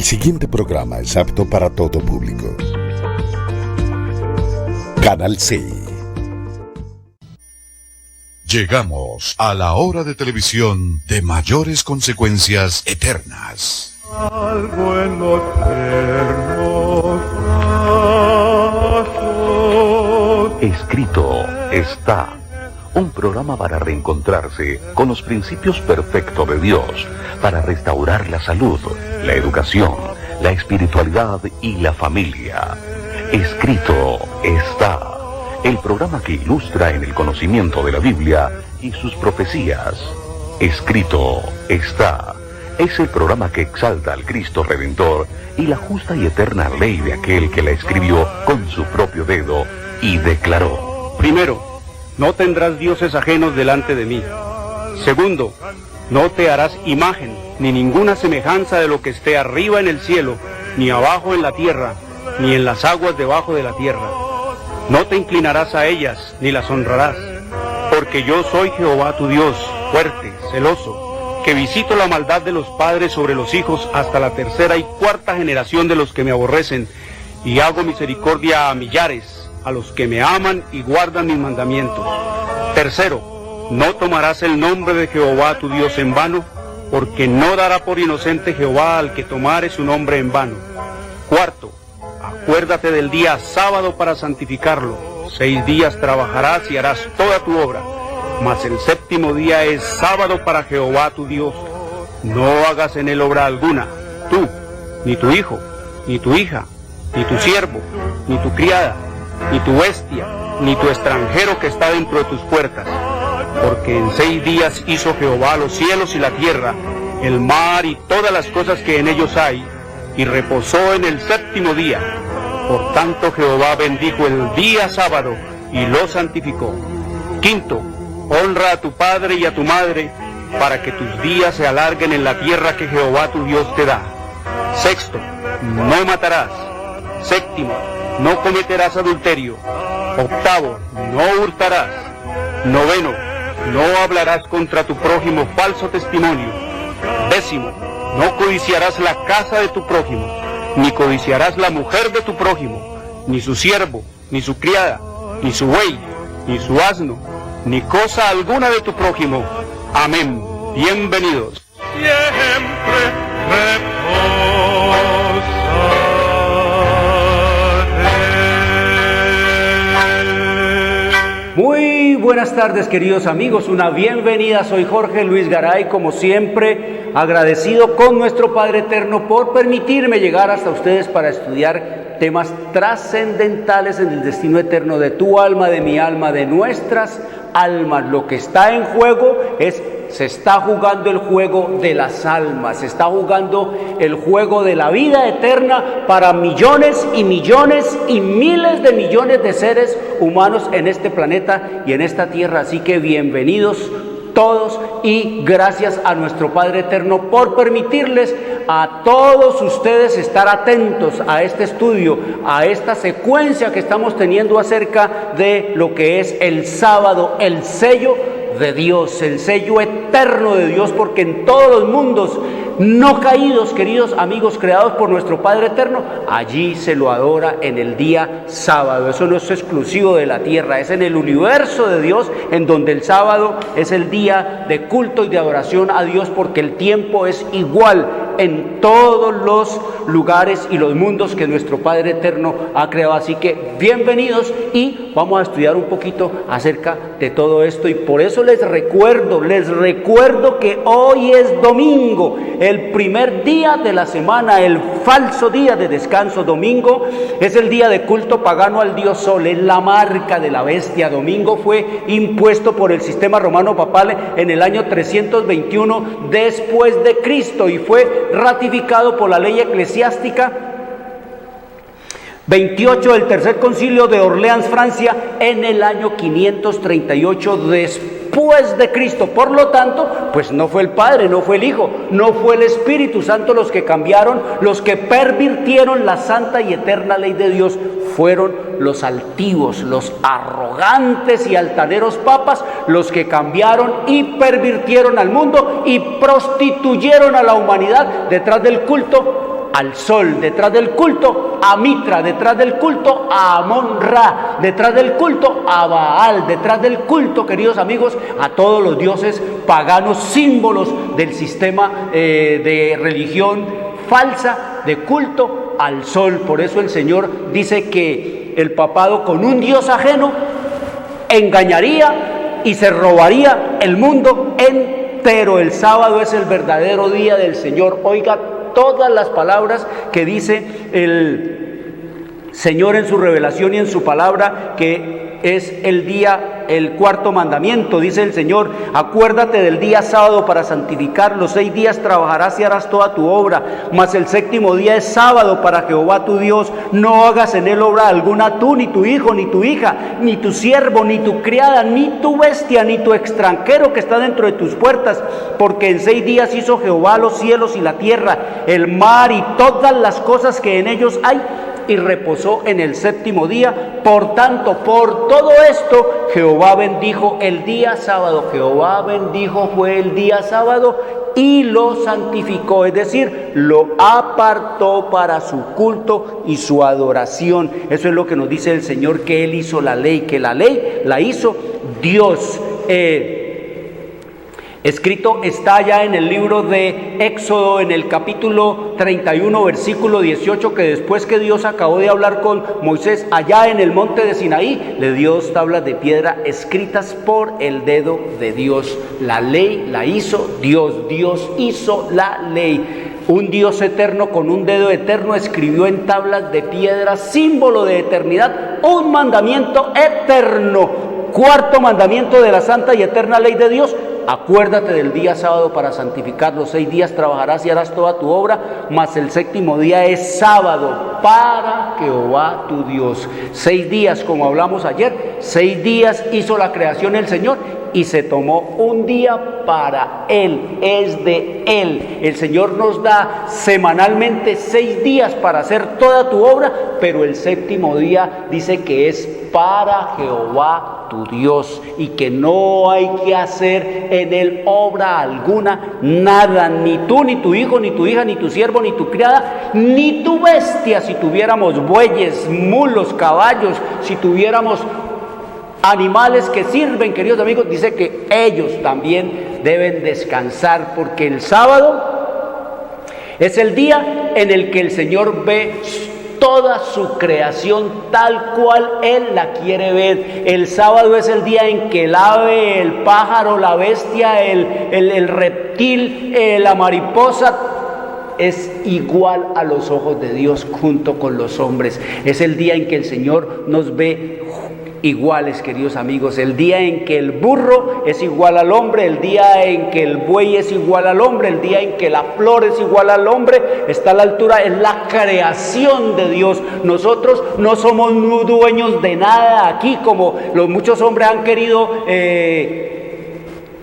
El siguiente programa es apto para todo público. Canal C. Llegamos a la hora de televisión de mayores consecuencias eternas. Algo en los tiernos brazos. Escrito está. Un programa para reencontrarse con los principios perfectos de Dios, para restaurar la salud, la educación, la espiritualidad y la familia. Escrito está. El programa que ilustra en el conocimiento de la Biblia y sus profecías. Escrito está. Es el programa que exalta al Cristo Redentor y la justa y eterna ley de aquel que la escribió con su propio dedo y declaró. Primero, no tendrás dioses ajenos delante de mí. Segundo, no te harás imagen, ni ninguna semejanza de lo que esté arriba en el cielo, ni abajo en la tierra, ni en las aguas debajo de la tierra. No te inclinarás a ellas, ni las honrarás, porque yo soy Jehová tu Dios, fuerte, celoso, que visito la maldad de los padres sobre los hijos hasta la tercera y cuarta generación de los que me aborrecen, y hago misericordia a millares, a los que me aman y guardan mis mandamientos. Tercero, no tomarás el nombre de Jehová tu Dios en vano, porque no dará por inocente Jehová al que tomare su nombre en vano. Cuarto, acuérdate del día sábado para santificarlo. 6 días trabajarás y harás toda tu obra, mas el séptimo día es sábado para Jehová tu Dios. No hagas en él obra alguna, tú, ni tu hijo, ni tu hija, ni tu siervo, ni tu criada, ni tu bestia, ni tu extranjero que está dentro de tus puertas. Porque en 6 días hizo Jehová los cielos y la tierra, el mar y todas las cosas que en ellos hay, y reposó en el séptimo día. Por tanto Jehová bendijo el día sábado y lo santificó. Quinto, honra a tu padre y a tu madre, para que tus días se alarguen en la tierra que Jehová tu Dios te da. Sexto, no matarás. Séptimo, no cometerás adulterio. Octavo, no hurtarás. Noveno, no hablarás contra tu prójimo falso testimonio. Décimo, no codiciarás la casa de tu prójimo, ni codiciarás la mujer de tu prójimo, ni su siervo, ni su criada, ni su buey, ni su asno, ni cosa alguna de tu prójimo. Amén. Bienvenidos. Siempre Muy buenas tardes, queridos amigos, una bienvenida. Soy Jorge Luis Garay, como siempre, agradecido con nuestro Padre Eterno por permitirme llegar hasta ustedes para estudiar temas trascendentales en el destino eterno de tu alma, de mi alma, de nuestras almas. Lo que está en juego se está jugando el juego de las almas, se está jugando el juego de la vida eterna para millones y millones y miles de millones de seres humanos en este planeta y en esta tierra. Así que bienvenidos todos y gracias a nuestro Padre Eterno por permitirles a todos ustedes estar atentos a este estudio, a esta secuencia que estamos teniendo acerca de lo que es el sábado, el sello de Dios, el sello eterno de Dios, porque en todos los mundos no caídos, queridos amigos, creados por nuestro Padre Eterno, allí se lo adora en el día sábado. Eso no es exclusivo de la tierra, es en el universo de Dios, en donde el sábado es el día de culto y de adoración a Dios, porque el tiempo es igual en todos los lugares y los mundos que nuestro Padre Eterno ha creado. Así que bienvenidos y vamos a estudiar un poquito acerca de todo esto, y por eso les recuerdo que hoy es domingo, el primer día de la semana, el falso día de descanso. Domingo es el día de culto pagano al dios Sol, es la marca de la bestia. Domingo fue impuesto por el sistema romano papal en el año 321 después de Cristo y fue ratificado por la ley eclesiástica 28 del Tercer Concilio de Orleans, Francia, en el año 538 después de Cristo. Por lo tanto, pues no fue el Padre, no fue el Hijo, no fue el Espíritu Santo los que cambiaron, los que pervirtieron la santa y eterna ley de Dios. Fueron los altivos, los arrogantes y altaneros papas los que cambiaron y pervirtieron al mundo y prostituyeron a la humanidad detrás del culto al sol, detrás del culto a Mitra, detrás del culto a Amon-Ra, detrás del culto a Baal, detrás del culto, queridos amigos, a todos los dioses paganos, símbolos del sistema de religión falsa, de culto al sol. Por eso el Señor dice que el papado con un dios ajeno engañaría y se robaría el mundo entero. El sábado es el verdadero día del Señor. Oiga todas las palabras que dice el Señor en su revelación y en su palabra, que es el día, el cuarto mandamiento. Dice el Señor: acuérdate del día sábado para santificarlo. 6 días trabajarás y harás toda tu obra, mas el séptimo día es sábado para Jehová tu Dios. No hagas en él obra alguna, tú, ni tu hijo, ni tu hija, ni tu siervo, ni tu criada, ni tu bestia, ni tu extranjero que está dentro de tus puertas, porque en 6 días hizo Jehová los cielos y la tierra, el mar y todas las cosas que en ellos hay, y reposó en el séptimo día. Por tanto, por todo esto, Jehová bendijo el día sábado. Jehová bendijo fue el día sábado y lo santificó, es decir, lo apartó para su culto y su adoración. Eso es lo que nos dice el Señor, que Él hizo la ley, que la ley la hizo Dios. Escrito está ya en el libro de Éxodo, en el capítulo 31, versículo 18, que después que Dios acabó de hablar con Moisés allá en el monte de Sinaí, le dio tablas de piedra escritas por el dedo de Dios. La ley la hizo Dios, Dios hizo la ley. Un Dios eterno con un dedo eterno escribió en tablas de piedra, símbolo de eternidad, un mandamiento eterno. Cuarto mandamiento de la santa y eterna ley de Dios: acuérdate del día sábado para santificarlo. 6 días trabajarás y harás toda tu obra, mas el séptimo día es sábado para Jehová tu Dios. 6 días, como hablamos ayer, 6 días hizo la creación el Señor y se tomó un día para Él, es de Él. El Señor nos da semanalmente 6 días para hacer toda tu obra, pero el séptimo día dice que es para Jehová tu Dios, y que no hay que hacer en él obra alguna, nada, ni tú, ni tu hijo, ni tu hija, ni tu siervo, ni tu criada, ni tu bestia. Si tuviéramos bueyes, mulos, caballos, si tuviéramos animales que sirven, queridos amigos, dice que ellos también deben descansar, porque el sábado es el día en el que el Señor ve toda su creación tal cual Él la quiere ver. El sábado es el día en que el ave, el pájaro, la bestia, el reptil, la mariposa es igual a los ojos de Dios junto con los hombres. Es el día en que el Señor nos ve iguales, queridos amigos. El día en que el burro es igual al hombre, el día en que el buey es igual al hombre, el día en que la flor es igual al hombre, está a la altura, es la creación de Dios. Nosotros no somos dueños de nada aquí, como muchos hombres han querido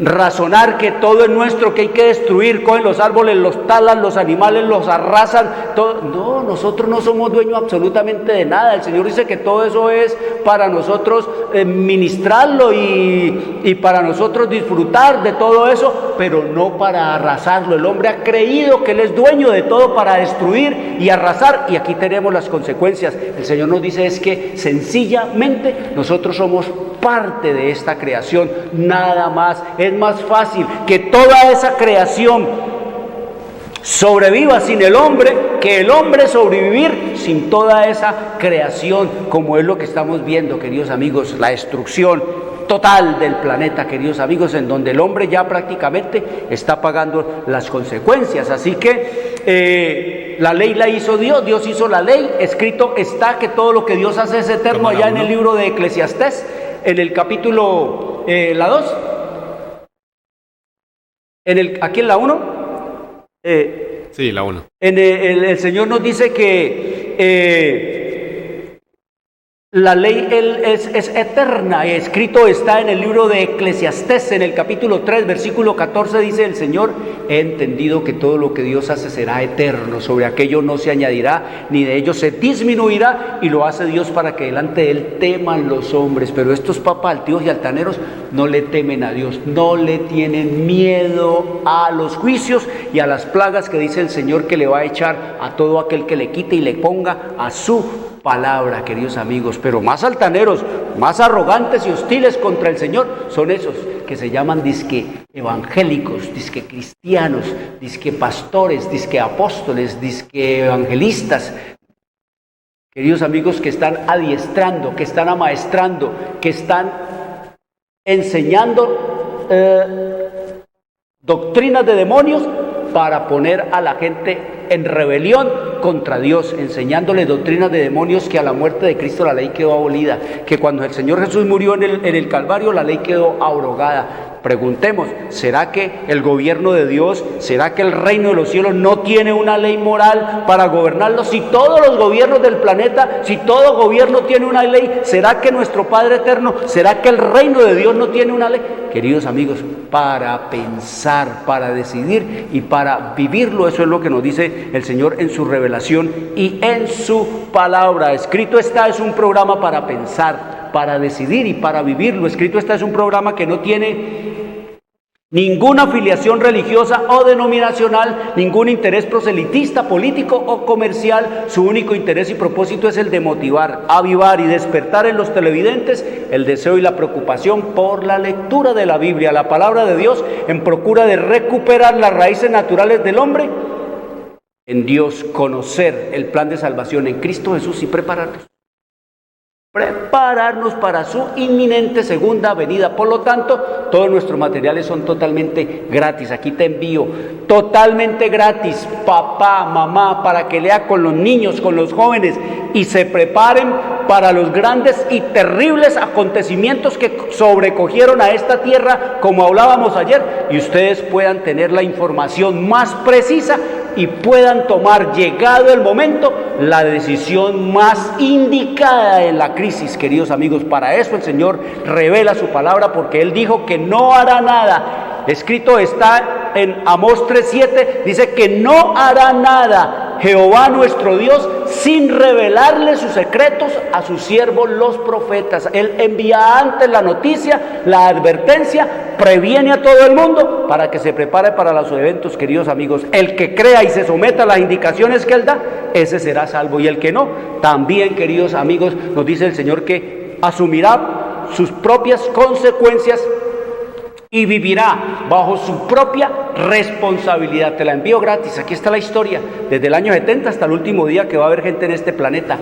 razonar que todo es nuestro, que hay que destruir, cogen los árboles, los talan, los animales los arrasan, todo. No, nosotros no somos dueños absolutamente de nada. El Señor dice que todo eso es para nosotros ministrarlo y para nosotros disfrutar de todo eso, pero no para arrasarlo. El hombre ha creído que Él es dueño de todo para destruir y arrasar, y aquí tenemos las consecuencias. El Señor nos dice es que sencillamente nosotros somos parte de esta creación, nada más. Es más fácil que toda esa creación sobreviva sin el hombre, que el hombre sobrevivir sin toda esa creación, como es lo que estamos viendo, queridos amigos, la destrucción total del planeta, queridos amigos, en donde el hombre ya prácticamente está pagando las consecuencias. Así que la ley la hizo Dios, Dios hizo la ley. Escrito está que todo lo que Dios hace es eterno, allá en el libro de Eclesiastés, en el capítulo la 2, aquí en la 1, sí, la 1. el Señor nos dice que La ley es eterna, y escrito está en el libro de Eclesiastés, en el capítulo 3, versículo 14, dice el Señor: he entendido que todo lo que Dios hace será eterno, sobre aquello no se añadirá, ni de ello se disminuirá, y lo hace Dios para que delante de Él teman los hombres. Pero estos papas altivos y altaneros no le temen a Dios, no le tienen miedo a los juicios y a las plagas que dice el Señor que le va a echar a todo aquel que le quite y le ponga a su palabra, queridos amigos. Pero más altaneros, más arrogantes y hostiles contra el Señor son esos que se llaman disque evangélicos, disque cristianos, disque pastores, disque apóstoles, disque evangelistas. Queridos amigos, que están adiestrando, que están amaestrando, que están enseñando doctrinas de demonios para poner a la gente en rebelión contra Dios, enseñándole doctrinas de demonios, que a la muerte de Cristo la ley quedó abolida, que cuando el Señor Jesús murió en el Calvario la ley quedó abrogada. Preguntemos, ¿será que el gobierno de Dios, será que el reino de los cielos no tiene una ley moral para gobernarlo? Si todos los gobiernos del planeta, si todo gobierno tiene una ley, ¿será que nuestro Padre eterno, será que el reino de Dios no tiene una ley? Queridos amigos, para pensar, para decidir y para vivirlo, eso es lo que nos dice el Señor en su revelación y en su palabra. Escrito está es un programa para pensar, para decidir y para vivirlo. Escrito está es un programa que no tiene ninguna afiliación religiosa o denominacional, ningún interés proselitista, político o comercial. Su único interés y propósito es el de motivar, avivar y despertar en los televidentes el deseo y la preocupación por la lectura de la Biblia, la palabra de Dios, en procura de recuperar las raíces naturales del hombre en Dios, conocer el plan de salvación en Cristo Jesús y prepararnos para su inminente segunda venida. Por lo tanto, todos nuestros materiales son totalmente gratis. Aquí te envío totalmente gratis, papá, mamá, para que lea con los niños, con los jóvenes, y se preparen para los grandes y terribles acontecimientos que sobrecogieron a esta tierra, como hablábamos ayer, y ustedes puedan tener la información más precisa y puedan tomar, llegado el momento, la decisión más indicada en la crisis, queridos amigos. Para eso el Señor revela su palabra, porque Él dijo que no hará nada. Escrito está en Amós 3:7, dice que no hará nada Jehová nuestro Dios sin revelarle sus secretos a sus siervos los profetas. Él envía antes la noticia, la advertencia, previene a todo el mundo para que se prepare para los eventos, queridos amigos. El que crea y se someta a las indicaciones que Él da, ese será salvo, y el que no, también, queridos amigos, nos dice el Señor que asumirá sus propias consecuencias y vivirá bajo su propia responsabilidad. Te la envío gratis, aquí está la historia, desde el año 70 hasta el último día que va a haber gente en este planeta.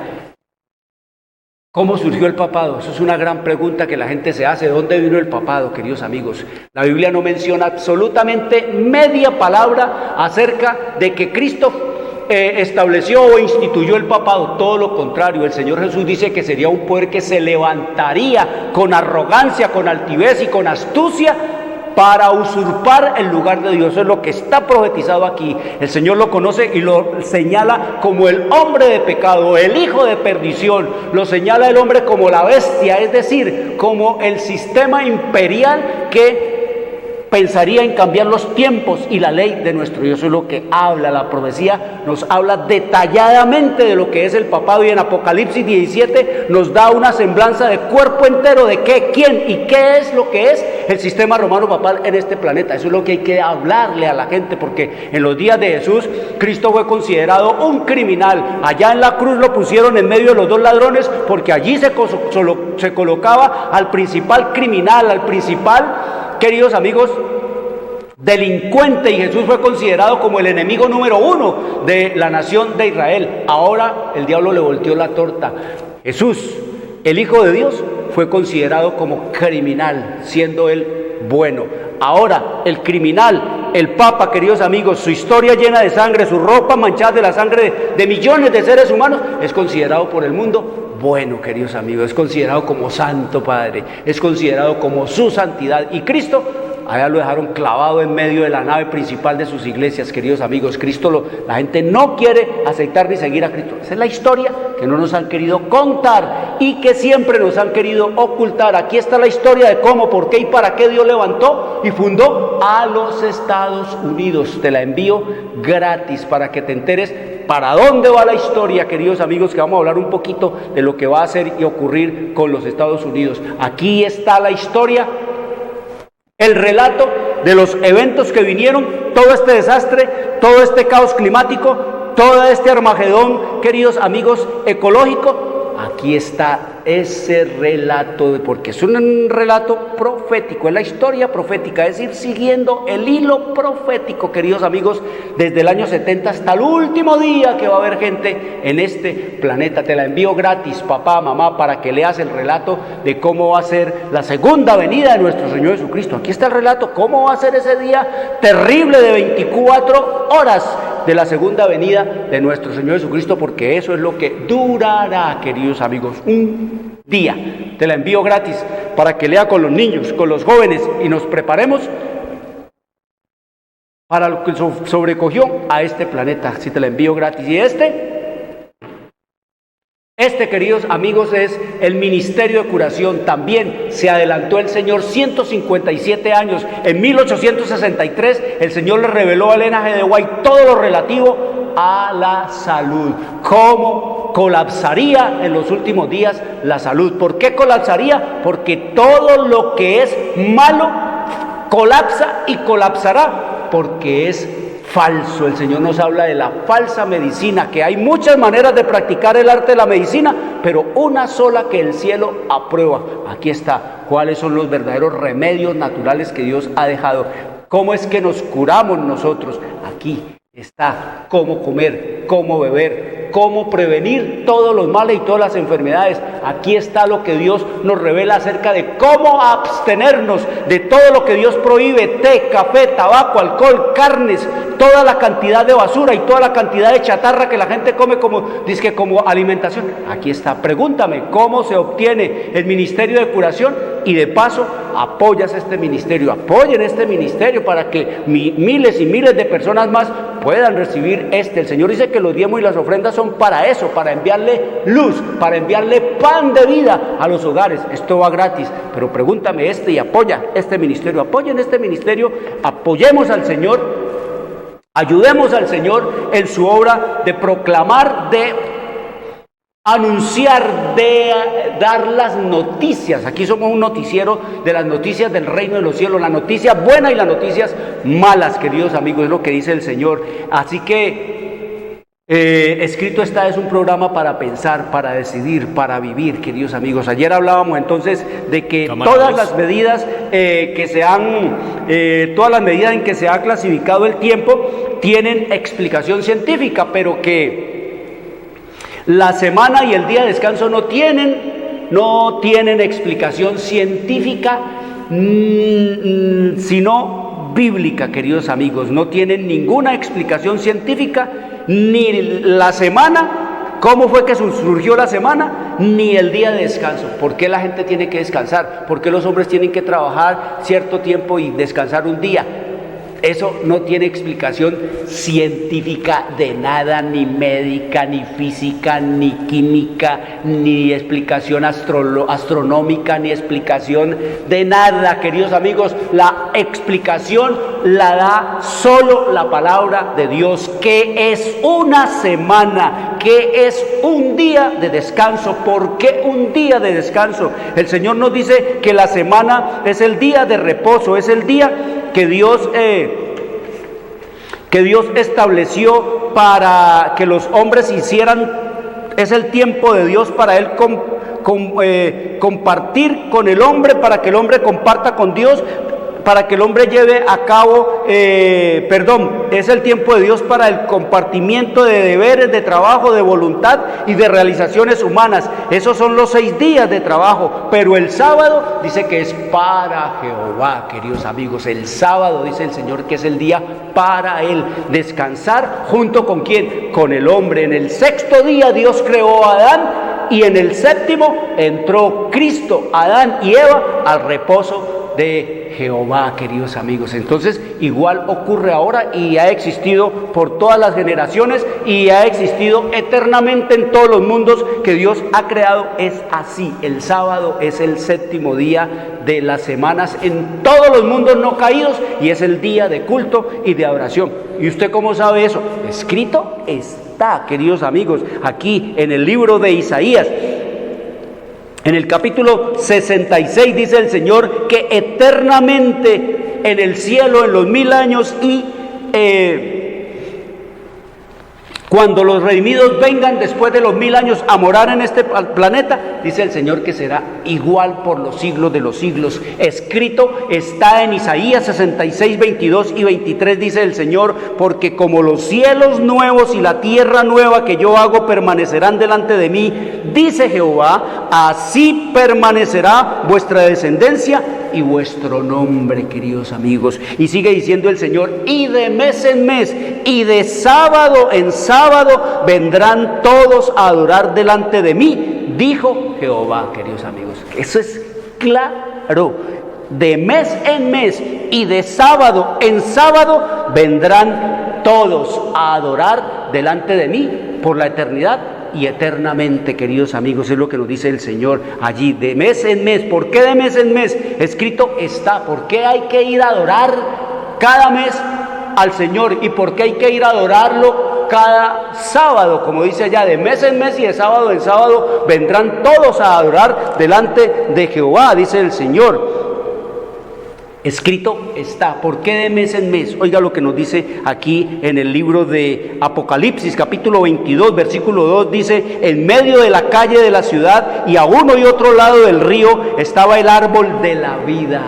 ¿Cómo surgió el papado? Eso es una gran pregunta que la gente se hace. ¿De dónde vino el papado, queridos amigos? La Biblia no menciona absolutamente media palabra acerca de que Cristo estableció o instituyó el papado. Todo lo contrario, el Señor Jesús dice que sería un poder que se levantaría con arrogancia, con altivez y con astucia para usurpar el lugar de Dios. Eso es lo que está profetizado aquí. El Señor lo conoce y lo señala como el hombre de pecado, el hijo de perdición. Lo señala el hombre como la bestia, es decir, como el sistema imperial que pensaría en cambiar los tiempos y la ley de nuestro Dios. Eso es lo que habla la profecía, nos habla detalladamente de lo que es el papado, y en Apocalipsis 17 nos da una semblanza de cuerpo entero de qué, quién y qué es lo que es el sistema romano papal en este planeta. Eso es lo que hay que hablarle a la gente, porque en los días de Jesús, Cristo fue considerado un criminal. Allá en la cruz lo pusieron en medio de los dos ladrones, porque allí se colocaba al principal criminal, al principal, queridos amigos, delincuente, y Jesús fue considerado como el enemigo número uno de la nación de Israel. Ahora el diablo le volteó la torta. Jesús, el Hijo de Dios, fue considerado como criminal, siendo él bueno. Ahora el criminal, el Papa, queridos amigos, su historia llena de sangre, su ropa manchada de la sangre de millones de seres humanos, es considerado por el mundo bueno, queridos amigos, es considerado como santo Padre, es considerado como su santidad. Y Cristo, allá lo dejaron clavado en medio de la nave principal de sus iglesias, queridos amigos. La gente no quiere aceptar ni seguir a Cristo. Esa es la historia que no nos han querido contar. y que siempre nos han querido ocultar. Aquí está la historia de cómo, por qué y para qué Dios levantó y fundó a los Estados Unidos. Te la envío gratis para que te enteres para dónde va la historia, queridos amigos, que vamos a hablar un poquito de lo que va a hacer y ocurrir con los Estados Unidos. Aquí está la historia, el relato de los eventos que vinieron, todo este desastre, todo este caos climático, todo este Armagedón, queridos amigos, ecológico. Aquí está ese relato, porque es un relato profético, es la historia profética, es ir siguiendo el hilo profético, queridos amigos, desde el año 70 hasta el último día que va a haber gente en este planeta. Te la envío gratis, papá, mamá, para que leas el relato de cómo va a ser la segunda venida de nuestro Señor Jesucristo. Aquí está el relato, cómo va a ser ese día terrible de 24 horas de la segunda venida de nuestro Señor Jesucristo, porque eso es lo que durará, queridos amigos, un día. Te la envío gratis para que lea con los niños, con los jóvenes, y nos preparemos para lo que sobrecogió a este planeta. Si te la envío gratis. Y este, queridos amigos, es el Ministerio de Curación. También se adelantó el Señor 157 años. En 1863 el Señor le reveló a Elena G. de White todo lo relativo a la salud. ¿Cómo colapsaría en los últimos días la salud? ¿Por qué colapsaría? Porque todo lo que es malo colapsa y colapsará, porque es falso. El Señor nos habla de la falsa medicina, que hay muchas maneras de practicar el arte de la medicina, pero una sola que el cielo aprueba. Aquí está, cuáles son los verdaderos remedios naturales que Dios ha dejado. ¿Cómo es que nos curamos nosotros? Aquí está cómo comer, cómo beber, cómo prevenir todos los males y todas las enfermedades. Aquí está lo que Dios nos revela acerca de cómo abstenernos de todo lo que Dios prohíbe: té, café, tabaco, alcohol, carnes, toda la cantidad de basura y toda la cantidad de chatarra que la gente come como alimentación. Aquí está. Pregúntame cómo se obtiene el Ministerio de Curación, y de paso apoyas este ministerio. Apoyen este ministerio para que miles y miles de personas más puedan recibir El Señor dice que los diezmos y las ofrendas son para eso, para enviarle luz, para enviarle pan de vida a los hogares. Esto va gratis, pero pregúntame y apoya este ministerio. Apoyen este ministerio, apoyemos al Señor, ayudemos al Señor en su obra de proclamar, de anunciar, de dar las noticias. Aquí somos un noticiero de las noticias del reino de los cielos, las noticias buenas y las noticias malas, queridos amigos, es lo que dice el Señor. Así que escrito está, es un programa para pensar, para decidir, para vivir, queridos amigos. Ayer hablábamos entonces de que todas las medidas en que se ha clasificado el tiempo tienen explicación científica, pero que la semana y el día de descanso no tienen explicación científica, sino bíblica, queridos amigos. No tienen ninguna explicación científica, ni la semana, cómo fue que surgió la semana, ni el día de descanso. ¿Por qué la gente tiene que descansar? ¿Por qué los hombres tienen que trabajar cierto tiempo y descansar un día? Eso no tiene explicación científica de nada, ni médica, ni física, ni química, ni explicación astronómica, ni explicación de nada, queridos amigos. La explicación la da solo la palabra de Dios. ¿Qué es una semana? ¿Qué es un día de descanso? ¿Por qué un día de descanso? El Señor nos dice que la semana es el día de reposo, es el día que Dios estableció para que los hombres hicieran, es el tiempo de Dios para Él compartir con el hombre, para que el hombre comparta con Dios, para que el hombre lleve a cabo, es el tiempo de Dios para el compartimiento de deberes, de trabajo, de voluntad y de realizaciones humanas. Esos son los 6 días de trabajo, pero el sábado dice que es para Jehová, queridos amigos. El sábado, dice el Señor, que es el día para Él. Descansar junto con ¿quién? Con el hombre. En el 6º día Dios creó a Adán, y en el 7º entró Cristo, Adán y Eva al reposo de Jehová, queridos amigos. Entonces, igual ocurre ahora y ha existido por todas las generaciones y ha existido eternamente en todos los mundos que Dios ha creado. Es así. El sábado es el séptimo día de las semanas en todos los mundos no caídos y es el día de culto y de adoración. ¿Y usted cómo sabe eso? Escrito está, queridos amigos, aquí en el libro de Isaías. En el capítulo 66 dice el Señor que eternamente en el cielo, en los 1000 años y cuando los redimidos vengan después de los 1000 años a morar en este planeta, dice el Señor que será igual por los siglos de los siglos. Escrito está en Isaías 66, 22 y 23, dice el Señor, porque como los cielos nuevos y la tierra nueva que yo hago permanecerán delante de mí, dice Jehová, así permanecerá vuestra descendencia y vuestro nombre, queridos amigos. Y sigue diciendo el Señor, y de mes en mes y de sábado en sábado vendrán todos a adorar delante de mí, dijo Jehová, queridos amigos. Eso es claro. De mes en mes y de sábado en sábado vendrán todos a adorar delante de mí por la eternidad y eternamente, queridos amigos. Es lo que nos dice el Señor allí, de mes en mes. ¿Por qué de mes en mes? Escrito está. ¿Por qué hay que ir a adorar cada mes al Señor? ¿Y por qué hay que ir a adorarlo cada sábado? Como dice allá, de mes en mes y de sábado en sábado vendrán todos a adorar delante de Jehová, dice el Señor. Escrito está. ¿Por qué de mes en mes? Oiga lo que nos dice aquí en el libro de Apocalipsis, capítulo 22, versículo 2, dice, en medio de la calle de la ciudad y a uno y otro lado del río estaba el árbol de la vida.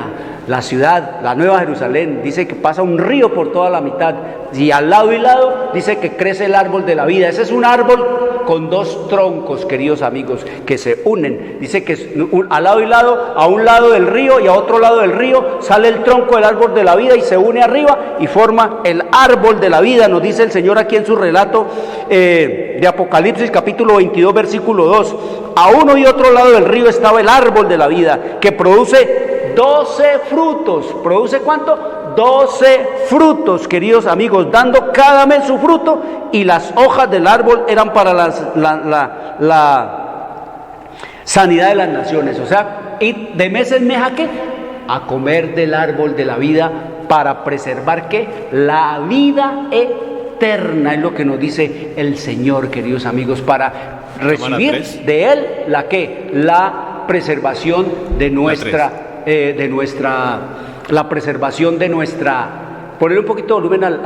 La ciudad, la Nueva Jerusalén, dice que pasa un río por toda la mitad y al lado y lado dice que crece el árbol de la vida. Ese es un árbol con dos troncos, queridos amigos, que se unen. Dice que al lado y lado, a un lado del río y a otro lado del río sale el tronco del árbol de la vida y se une arriba y forma el árbol de la vida. Nos dice el Señor aquí en su relato de Apocalipsis capítulo 22 versículo 2. A uno y otro lado del río estaba el árbol de la vida que produce 12 frutos. ¿Produce cuánto? 12 frutos, queridos amigos, dando cada mes su fruto, y las hojas del árbol eran para la sanidad de las naciones. O sea, y de mes en mes ¿a qué? A comer del árbol de la vida para preservar ¿qué? La vida eterna, es lo que nos dice el Señor, queridos amigos, para recibir de Él la ¿qué? La preservación de nuestra la preservación de nuestra, poner un poquito de volumen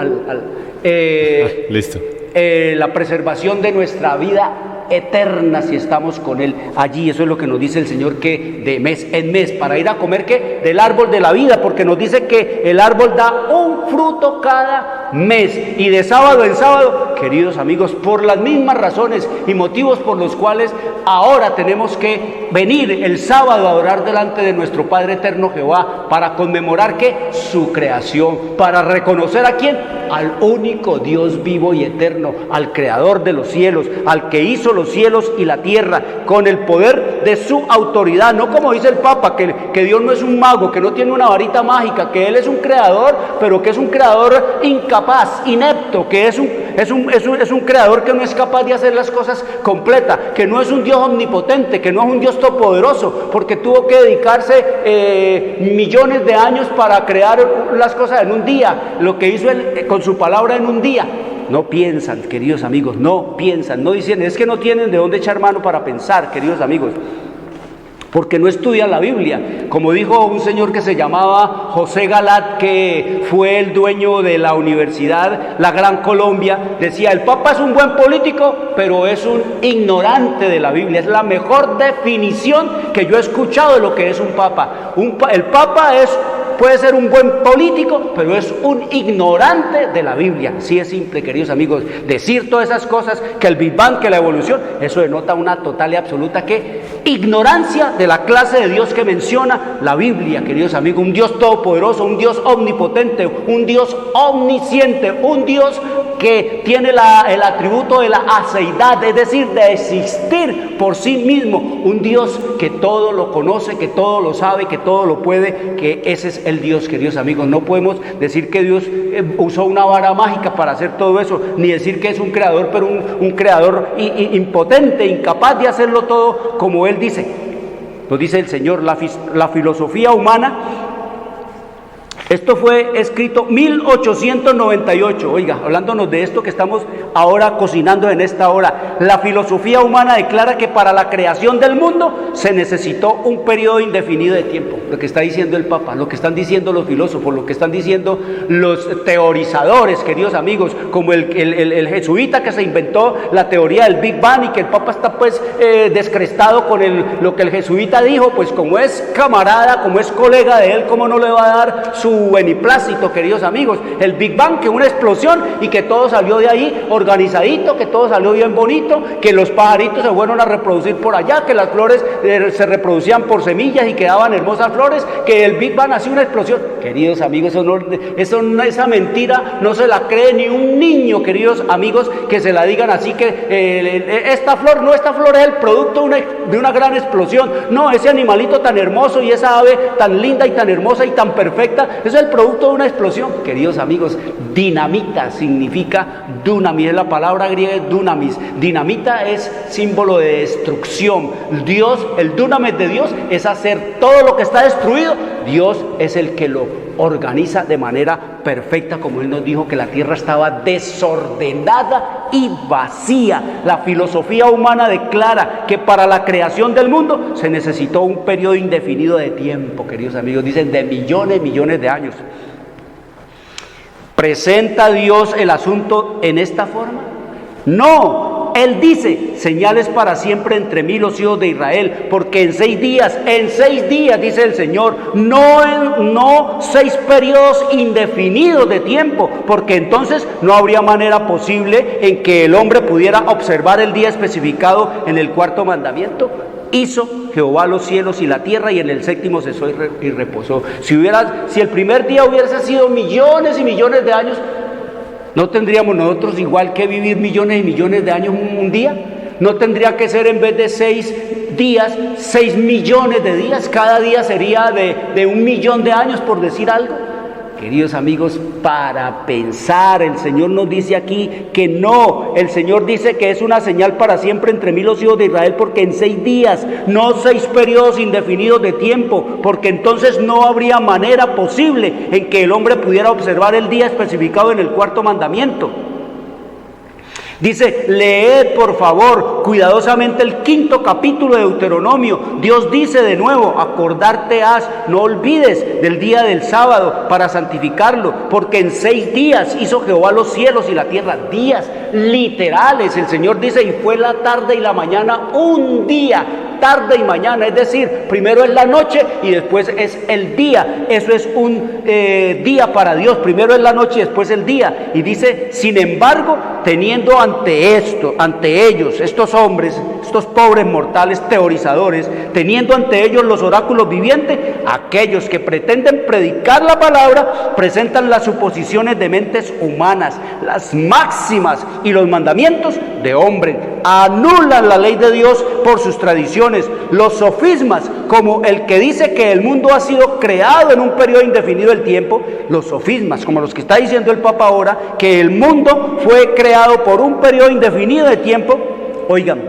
listo. La preservación de nuestra vida eterna si estamos con Él allí. Eso es lo que nos dice el Señor, que de mes en mes, para ir a comer ¿qué? Del árbol de la vida, porque nos dice que el árbol da un fruto cada mes y de sábado en sábado, queridos amigos, por las mismas razones y motivos por los cuales ahora tenemos que venir el sábado a adorar delante de nuestro Padre eterno Jehová, para conmemorar ¿qué? Su creación, para reconocer ¿a quién? Al único Dios vivo y eterno, al creador de los cielos, al que hizo los cielos y la tierra con el poder de su autoridad. No como dice el Papa, que Dios no es un mago, que no tiene una varita mágica, que Él es un creador, pero que es un creador incapaz, inepto, que es un creador que no es capaz de hacer las cosas completas, que no es un Dios omnipotente, que no es un Dios todopoderoso, porque tuvo que dedicarse millones de años para crear las cosas en un día, lo que hizo Él con su palabra en un día. No piensan, queridos amigos, no piensan, no dicen, es que no tienen de dónde echar mano para pensar, queridos amigos, porque no estudian la Biblia. Como dijo un señor que se llamaba José Galat, que fue el dueño de la universidad La Gran Colombia, decía, el Papa es un buen político, pero es un ignorante de la Biblia. Es la mejor definición que yo he escuchado de lo que es un Papa. El Papa puede ser un buen político, pero es un ignorante de la Biblia. Así es simple, queridos amigos. Decir todas esas cosas, que el Big Bang, que la evolución, eso denota una total y absoluta ignorancia de la clase de Dios que menciona la Biblia, queridos amigos. Un Dios todopoderoso, un Dios omnipotente, un Dios omnisciente, un Dios que tiene el atributo de la aceidad, es decir, de existir por sí mismo, un Dios que todo lo conoce, que todo lo sabe, que todo lo puede, que ese es el Dios, queridos amigos. No podemos decir que Dios usó una vara mágica para hacer todo eso, ni decir que es un creador, pero un creador impotente, incapaz de hacerlo todo como Él dice. Nos dice el Señor, la filosofía humana. Esto fue escrito 1898, oiga, hablándonos de esto que estamos ahora cocinando en esta hora. La filosofía humana declara que para la creación del mundo se necesitó un periodo indefinido de tiempo. Lo que está diciendo el Papa, lo que están diciendo los filósofos, lo que están diciendo los teorizadores, queridos amigos, como el jesuita que se inventó la teoría del Big Bang, y que el Papa está pues descrestado con lo que el jesuita dijo, pues como es camarada, como es colega de él, ¿cómo no le va a dar su beneplácito, queridos amigos? El Big Bang, que una explosión y que todo salió de ahí organizadito, que todo salió bien bonito, que los pajaritos se fueron a reproducir por allá, que las flores se reproducían por semillas y quedaban hermosas flores, que el Big Bang hacía una explosión. Queridos amigos, esa mentira no se la cree ni un niño, queridos amigos, que se la digan así, que esta flor es el producto de una gran explosión. No, ese animalito tan hermoso y esa ave tan linda y tan hermosa y tan perfecta, eso es el producto de una explosión. Queridos amigos, dinamita significa dunamis, es la palabra griega dunamis. Dinamita es símbolo de destrucción. Dios, el dunamis de Dios es hacer todo lo que está destruido. Dios es el que lo organiza de manera perfecta, como Él nos dijo que la tierra estaba desordenada y vacía. La filosofía humana declara que para la creación del mundo se necesitó un periodo indefinido de tiempo, queridos amigos, dicen de millones de años. ¿Presenta Dios el asunto en esta forma? No, Él dice, señales para siempre entre mí los hijos de Israel, porque en 6 días, dice el Señor, no 6 periodos indefinidos de tiempo, porque entonces no habría manera posible en que el hombre pudiera observar el día especificado en el 4º mandamiento. Hizo Jehová los cielos y la tierra, y en el 7º cesó y reposó. Si el primer día hubiese sido millones y millones de años, ¿no tendríamos nosotros igual que vivir millones y millones de años un día? ¿No tendría que ser, en vez de 6 días, 6 millones de días? Cada día sería de 1 millón de años, por decir algo. Queridos amigos, para pensar, el Señor nos dice aquí que no. El Señor dice que es una señal para siempre entre mí los hijos de Israel, porque en 6 días, no 6 periodos indefinidos de tiempo, porque entonces no habría manera posible en que el hombre pudiera observar el día especificado en el 4º mandamiento. Dice, leed por favor cuidadosamente el 5º capítulo de Deuteronomio. Dios dice de nuevo, acordarte has, no olvides del día del sábado para santificarlo, porque en 6 días hizo Jehová los cielos y la tierra. Días literales, el Señor dice, y fue la tarde y la mañana un día. Tarde y mañana, es decir, primero es la noche y después es el día. Eso es un día para Dios, primero es la noche y después el día. Y dice, sin embargo, teniendo ante ellos, estos hombres, estos pobres mortales teorizadores, teniendo ante ellos los oráculos vivientes, aquellos que pretenden predicar la palabra, presentan las suposiciones de mentes humanas, las máximas y los mandamientos de hombre, anulan la ley de Dios por sus tradiciones. Los sofismas, como el que dice que el mundo ha sido creado en un periodo indefinido del tiempo, los sofismas, como los que está diciendo el Papa ahora, que el mundo fue creado por un periodo indefinido de tiempo, oigan,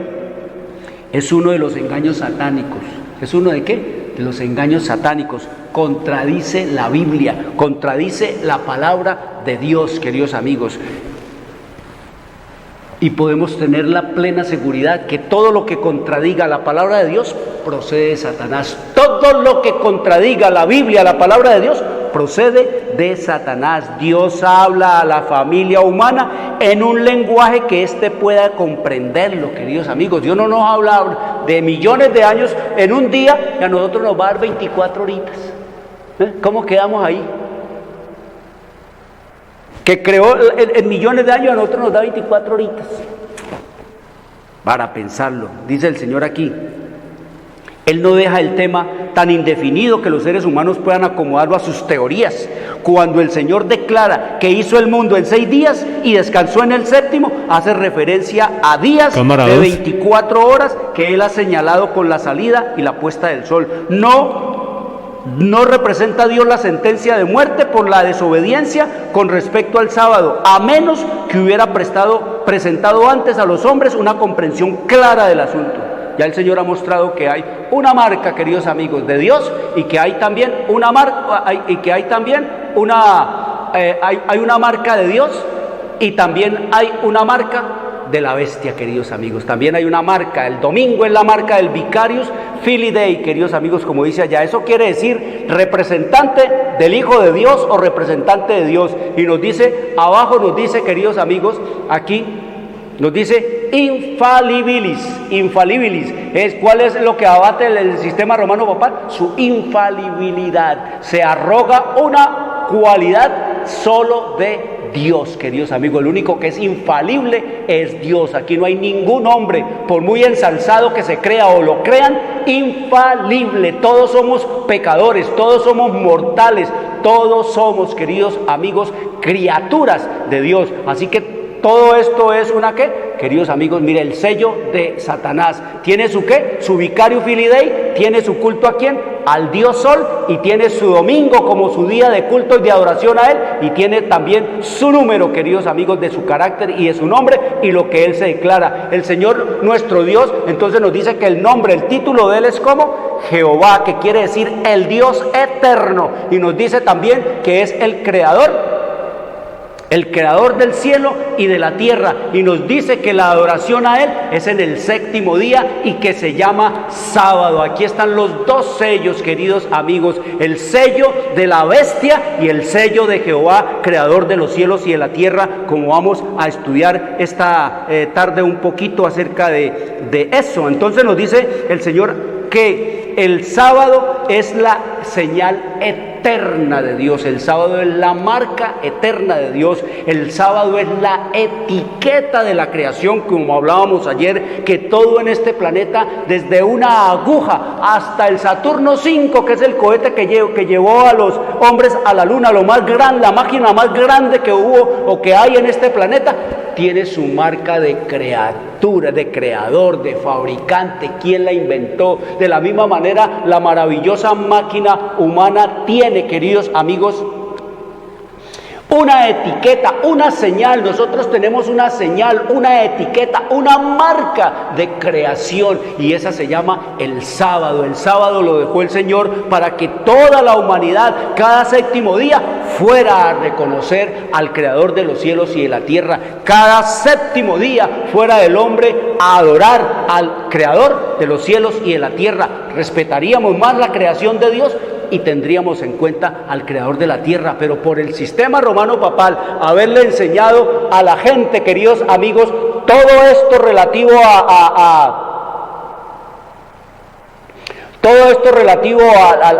es uno de los engaños satánicos. ¿Es uno de qué? De los engaños satánicos. Contradice la Biblia, contradice la palabra de Dios, queridos amigos. Y podemos tener la plena seguridad que todo lo que contradiga la palabra de Dios procede de Satanás. Todo lo que contradiga la Biblia, la palabra de Dios, procede de Satanás. Dios habla a la familia humana en un lenguaje que éste pueda comprenderlo, queridos amigos. Dios no nos habla de millones de años en un día y a nosotros nos va a dar 24 horitas. ¿Cómo quedamos ahí? Que creó en millones de años, a nosotros nos da 24 horitas para pensarlo. Dice el Señor aquí, Él no deja el tema tan indefinido que los seres humanos puedan acomodarlo a sus teorías. Cuando el Señor declara que hizo el mundo en 6 días y descansó en el séptimo, hace referencia a días de 24 horas que Él ha señalado con la salida y la puesta del sol. No representa Dios la sentencia de muerte por la desobediencia con respecto al sábado, a menos que hubiera presentado antes a los hombres una comprensión clara del asunto. Ya el Señor ha mostrado que hay una marca, queridos amigos, de Dios, y que hay también una marca, hay una marca de Dios, y también hay una marca de la bestia, queridos amigos. También hay una marca. El domingo es la marca del Vicarius Filii Dei, queridos amigos, como dice allá. Eso quiere decir representante del Hijo de Dios o representante de Dios. Y nos dice, abajo nos dice, queridos amigos, aquí nos dice infalibilis. ¿Cuál es lo que abate el sistema romano papal? Su infalibilidad. Se arroga una cualidad solo de Dios, queridos amigos. El único que es infalible es Dios. Aquí no hay ningún hombre, por muy ensalzado que se crea o lo crean, infalible. Todos somos pecadores, todos somos mortales, todos somos, queridos amigos, criaturas de Dios. Así que todo esto es una ¿qué? Queridos amigos, mire, el sello de Satanás. ¿Tiene su qué? Su Vicarius Filii Dei. ¿Tiene su culto a quién? Al Dios Sol. Y tiene su domingo como su día de culto y de adoración a Él. Y tiene también su número, queridos amigos, de su carácter y de su nombre y lo que Él se declara. El Señor nuestro Dios, entonces nos dice que el nombre, el título de Él es como Jehová, que quiere decir el Dios eterno. Y nos dice también que es el creador del cielo y de la tierra, y nos dice que la adoración a Él es en el séptimo día y que se llama sábado. Aquí están los dos sellos, queridos amigos, el sello de la bestia y el sello de Jehová, creador de los cielos y de la tierra, como vamos a estudiar esta tarde un poquito acerca de eso. Entonces nos dice el Señor que el sábado es la señal eterna de Dios. El sábado es la marca eterna de Dios. El sábado es la etiqueta de la creación, como hablábamos ayer, que todo en este planeta, desde una aguja hasta el Saturno 5, que es el cohete que llevó a los hombres a la luna, lo más grande, la máquina más grande que hubo o que hay en este planeta, tiene su marca de criatura, de creador, de fabricante. ¿Quién la inventó? De la misma manera, la maravillosa máquina humana tiene, queridos amigos, una etiqueta, una señal. Nosotros tenemos una señal, una etiqueta, una marca de creación, y esa se llama el sábado. El sábado lo dejó el Señor para que toda la humanidad, cada séptimo día, fuera a reconocer al creador de los cielos y de la tierra. Cada séptimo día fuera el hombre a adorar al creador de los cielos y de la tierra. Respetaríamos más la creación de Dios y tendríamos en cuenta al creador de la tierra. Pero por el sistema romano papal, haberle enseñado a la gente, queridos amigos, todo esto relativo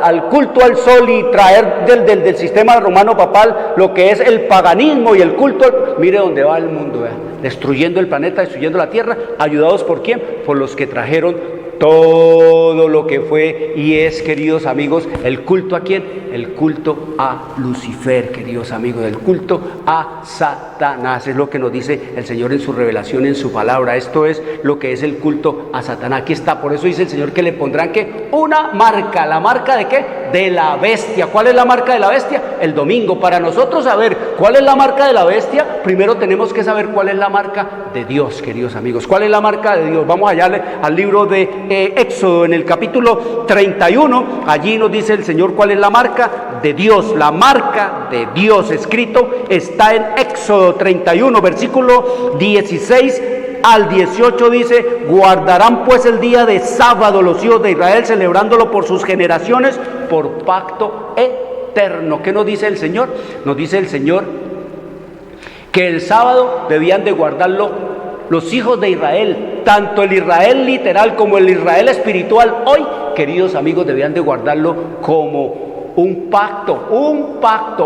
al culto al sol, y traer del sistema romano papal lo que es el paganismo y el culto. Mire dónde va el mundo, destruyendo el planeta, destruyendo la tierra. ¿Ayudados por quién? Por los que trajeron todo lo que fue y es, queridos amigos, el culto a quién, el culto a Lucifer, queridos amigos, el culto a Satanás. Es lo que nos dice el Señor en su revelación, en su palabra. Esto es lo que es el culto a Satanás. Aquí está, por eso dice el Señor que le pondrán ¿qué? Una marca. ¿La marca de qué? De la bestia. ¿Cuál es la marca de la bestia? El domingo. Para nosotros saber cuál es la marca de la bestia, primero tenemos que saber cuál es la marca de Dios, queridos amigos. ¿Cuál es la marca de Dios? Vamos allá al libro de Éxodo, en el capítulo 31, allí nos dice el Señor cuál es la marca de Dios. La marca de Dios, escrito está en Éxodo 31, versículo 16 al 18, dice: guardarán pues el día de sábado los hijos de Israel, celebrándolo por sus generaciones, por pacto eterno. ¿Qué nos dice el Señor? Nos dice el Señor que el sábado debían de guardarlo los hijos de Israel, tanto el Israel literal como el Israel espiritual. Hoy, queridos amigos, debían de guardarlo como un pacto,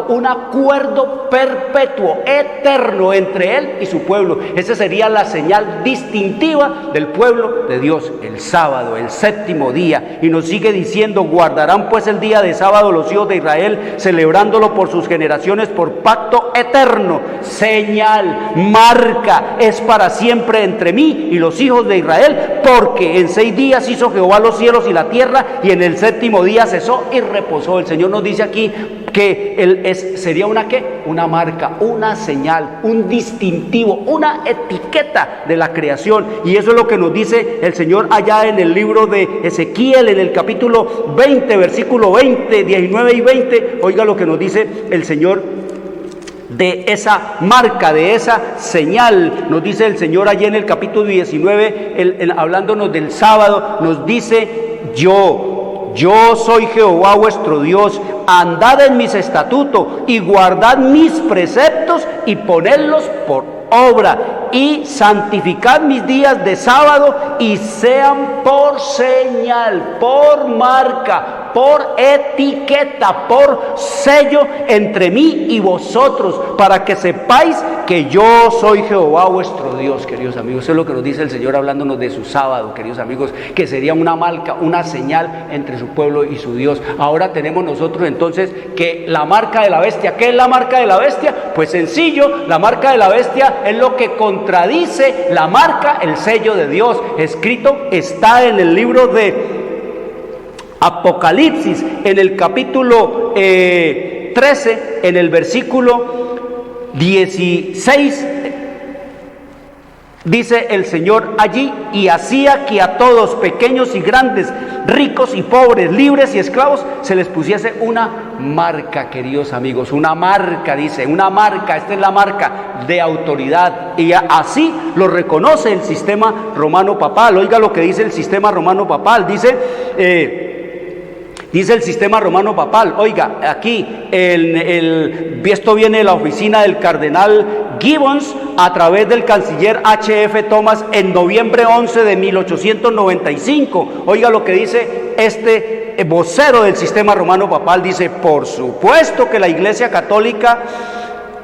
un acuerdo perpetuo, eterno entre Él y su pueblo. Esa sería la señal distintiva del pueblo de Dios, el sábado, el séptimo día. Y nos sigue diciendo: guardarán pues el día de sábado los hijos de Israel, celebrándolo por sus generaciones, por pacto eterno, señal, marca, es para siempre entre mí y los hijos de Israel, porque en 6 días hizo Jehová los cielos y la tierra, y en el séptimo día cesó y reposó. El Señor nos dice aquí que sería una marca, una señal, un distintivo, una etiqueta de la creación. Y eso es lo que nos dice el Señor allá en el libro de Ezequiel, en el capítulo 20, versículo 20, 19 y 20. Oiga lo que nos dice el Señor de esa marca, de esa señal. Nos dice el Señor allí en el capítulo 19, hablándonos del sábado, nos dice: yo soy Jehová vuestro Dios, andad en mis estatutos y guardad mis preceptos y ponedlos por obra, y santificad mis días de sábado, y sean por señal, por marca, por etiqueta, por sello entre mí y vosotros, para que sepáis que yo soy Jehová vuestro Dios. Queridos amigos, eso es lo que nos dice el Señor hablándonos de su sábado, queridos amigos, que sería una marca, una señal entre su pueblo y su Dios. Ahora tenemos nosotros entonces que la marca de la bestia. ¿Qué es la marca de la bestia? Pues sencillo, la marca de la bestia es lo que contradice la marca, el sello de Dios. Escrito está en el libro de Apocalipsis, en el capítulo 13, en el versículo 16, dice el Señor allí: y hacía que a todos, pequeños y grandes, ricos y pobres, libres y esclavos, se les pusiese una marca, queridos amigos, una marca, dice, una marca. Esta es la marca de autoridad, y así lo reconoce el sistema romano papal. Oiga lo que dice el sistema romano papal, dice el sistema romano papal, oiga, aquí, esto viene de la oficina del cardenal Gibbons a través del canciller H.F. Thomas en noviembre 11 de 1895. Oiga lo que dice este vocero del sistema romano papal, dice: por supuesto que la Iglesia Católica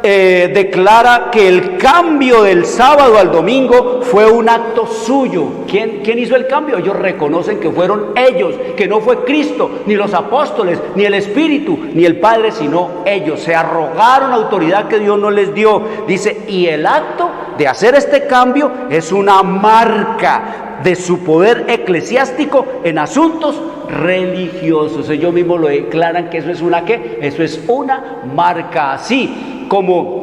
declara que el cambio del sábado al domingo fue un acto suyo. ¿Quién hizo el cambio? Ellos reconocen que fueron ellos, que no fue Cristo, ni los apóstoles, ni el Espíritu, ni el Padre, sino ellos. Se arrogaron autoridad que Dios no les dio. Dice: y el acto de hacer este cambio es una marca de su poder eclesiástico en asuntos religiosos. Ellos mismos lo declaran que eso es una ¿qué? Eso es una marca. Así como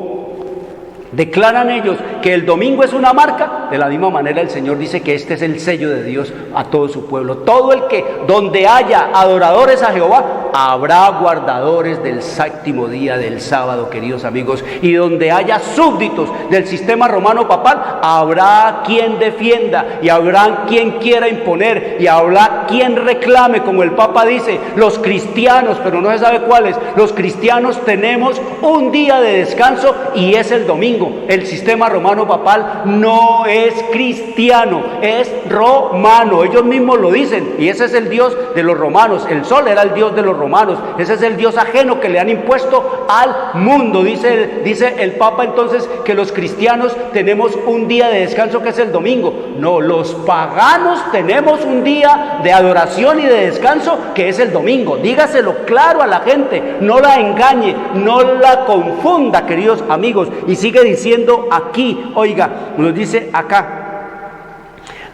declaran ellos que el domingo es una marca, de la misma manera el Señor dice que este es el sello de Dios a todo su pueblo. Todo el que, donde haya adoradores a Jehová, habrá guardadores del séptimo día, del sábado, queridos amigos. Y donde haya súbditos del sistema romano papal, habrá quien defienda, y habrá quien quiera imponer, y habrá quien reclame, como el Papa dice: los cristianos, pero no se sabe cuáles, los cristianos tenemos un día de descanso y es el domingo. El sistema romano papal no es cristiano, es romano. Ellos mismos lo dicen, y ese es el Dios de los romanos. El sol era el Dios de los romanos, ese es el Dios ajeno que le han impuesto al mundo. Dice el Papa entonces que los cristianos tenemos un día de descanso que es el domingo. No, los paganos tenemos un día de adoración y de descanso que es el domingo. Dígaselo claro a la gente, no la engañe, no la confunda, queridos amigos. Y sigue diciendo aquí, oiga, nos dice acá: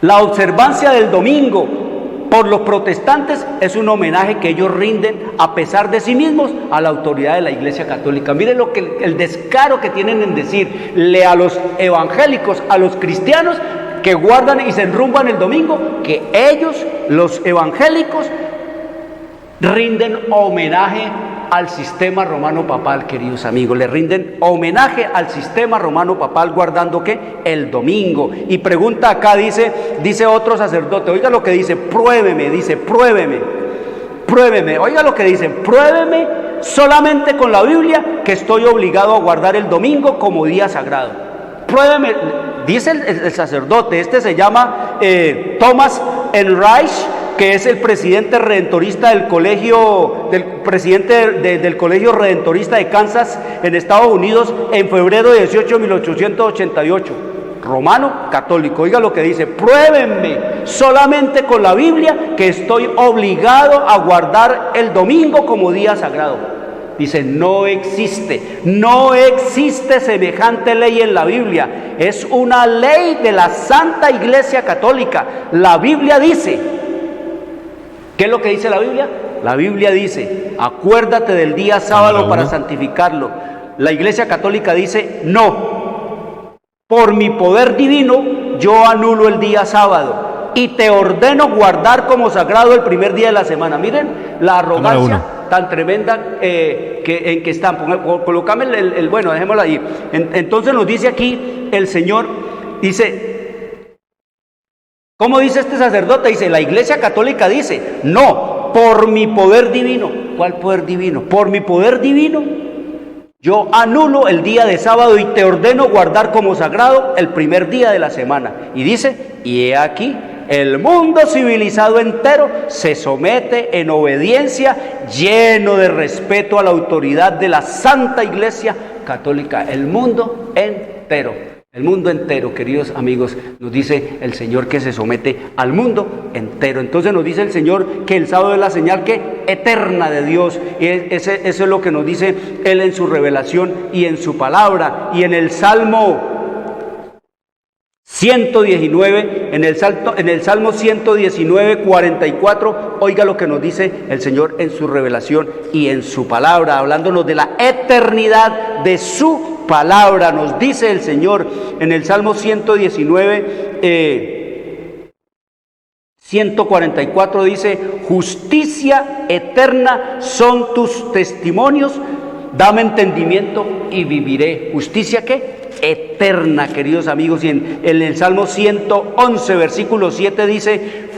la observancia del domingo por los protestantes es un homenaje que ellos rinden a pesar de sí mismos a la autoridad de la Iglesia Católica. Miren lo que el descaro que tienen en decirle a los evangélicos, a los cristianos que guardan y se enrumban el domingo, que ellos, los evangélicos, rinden homenaje al sistema romano papal, queridos amigos. Le rinden homenaje al sistema romano papal guardando ¿qué? El domingo. Y pregunta acá, dice otro sacerdote, oiga lo que dice: pruébeme, oiga lo que dice: pruébeme solamente con la Biblia que estoy obligado a guardar el domingo como día sagrado. Pruébeme, dice el sacerdote, se llama Thomas Enreich, que es el presidente redentorista del colegio, del Colegio Redentorista de Kansas en Estados Unidos en febrero 18 de 1888. Romano, católico. Oiga lo que dice: pruébenme solamente con la Biblia que estoy obligado a guardar el domingo como día sagrado. Dice, no existe semejante ley en la Biblia. Es una ley de la Santa Iglesia Católica. La Biblia dice, ¿qué es lo que dice la Biblia? La Biblia dice, acuérdate del día sábado para santificarlo. La Iglesia Católica dice, no, por mi poder divino yo anulo el día sábado y te ordeno guardar como sagrado el primer día de la semana. Miren la arrogancia tan tremenda en que están. Colocame bueno, dejémoslo ahí. Entonces nos dice aquí el Señor, dice, ¿cómo dice este sacerdote? Dice, la Iglesia Católica dice, no, por mi poder divino. ¿Cuál poder divino? Por mi poder divino yo anulo el día de sábado y te ordeno guardar como sagrado el primer día de la semana. Y dice, y he aquí, el mundo civilizado entero se somete en obediencia, lleno de respeto a la autoridad de la Santa Iglesia Católica. El mundo entero, queridos amigos, nos dice el Señor que se somete al mundo entero. Entonces nos dice el Señor que el sábado es la señal eterna de Dios. Y eso es lo que nos dice Él en su revelación y en su palabra. Y en el Salmo 119, en el Salmo 119, 44, oiga lo que nos dice el Señor en su revelación y en su palabra, hablándonos de la eternidad de su palabra. Nos dice el Señor en el Salmo 119, 144, dice, justicia eterna son tus testimonios, dame entendimiento y viviré. ¿Justicia qué? Eterna, queridos amigos. Y en el Salmo 111, versículo 7 dice,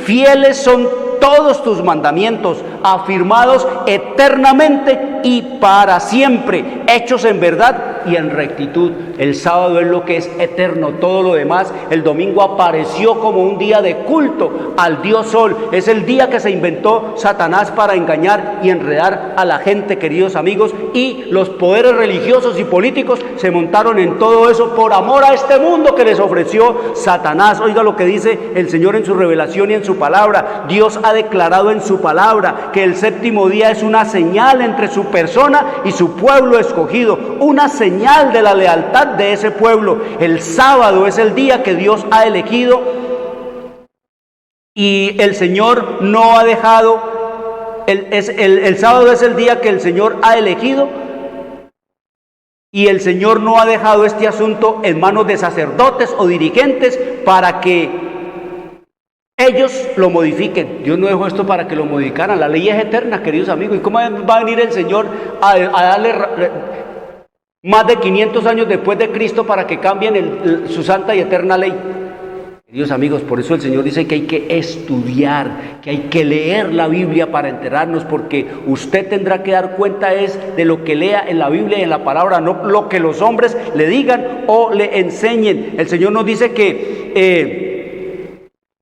fieles son todos tus mandamientos, afirmados eternamente y para siempre, hechos en verdad y en rectitud. El sábado es lo que es eterno, todo lo demás. El domingo apareció como un día de culto al Dios Sol. Es el día que se inventó Satanás para engañar y enredar a la gente, queridos amigos, y los poderes religiosos y políticos se montaron en todo eso por amor a este mundo que les ofreció Satanás. Oiga lo que dice el Señor en su revelación y en su palabra. Dios ha declarado en su palabra que el séptimo día es una señal entre su persona y su pueblo escogido, una señal de la lealtad de ese pueblo. El sábado es el día que Dios ha elegido y el Señor no ha dejado, el sábado es el día que el Señor ha elegido y el Señor no ha dejado este asunto en manos de sacerdotes o dirigentes para que ellos lo modifiquen. Dios no dejó esto para que lo modificaran. La ley es eterna, queridos amigos. ¿Y cómo va a venir el Señor a darle más de 500 años después de Cristo para que cambien su santa y eterna ley? Queridos amigos, por eso el Señor dice que hay que estudiar, que hay que leer la Biblia para enterarnos, porque usted tendrá que dar cuenta de lo que lea en la Biblia y en la palabra, no lo que los hombres le digan o le enseñen. El Señor nos dice que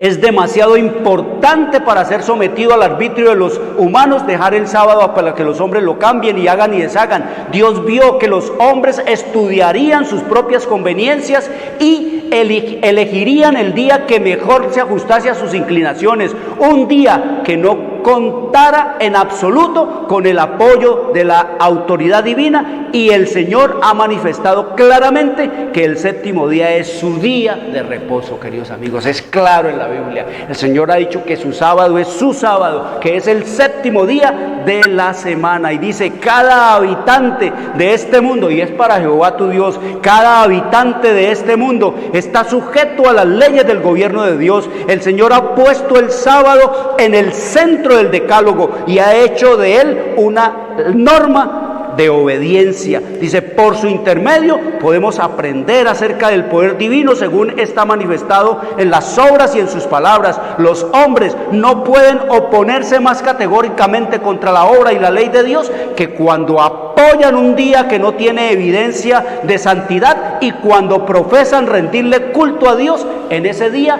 es demasiado importante para ser sometido al arbitrio de los humanos dejar el sábado para que los hombres lo cambien y hagan y deshagan. Dios vio que los hombres estudiarían sus propias conveniencias y elegirían el día que mejor se ajustase a sus inclinaciones, un día que no contara en absoluto con el apoyo de la autoridad divina, y el Señor ha manifestado claramente que el séptimo día es su día de reposo, queridos amigos. Es claro en la Biblia. El Señor ha dicho que su sábado es su sábado, que es el séptimo día de la semana, y dice, cada habitante de este mundo, y es para Jehová tu Dios, cada habitante de este mundo está sujeto a las leyes del gobierno de Dios. El Señor ha puesto el sábado en el centro del decálogo y ha hecho de él una norma de obediencia. Dice, por su intermedio podemos aprender acerca del poder divino según está manifestado en las obras y en sus palabras. Los hombres no pueden oponerse más categóricamente contra la obra y la ley de Dios que cuando apoyan un día que no tiene evidencia de santidad y cuando profesan rendirle culto a Dios en ese día,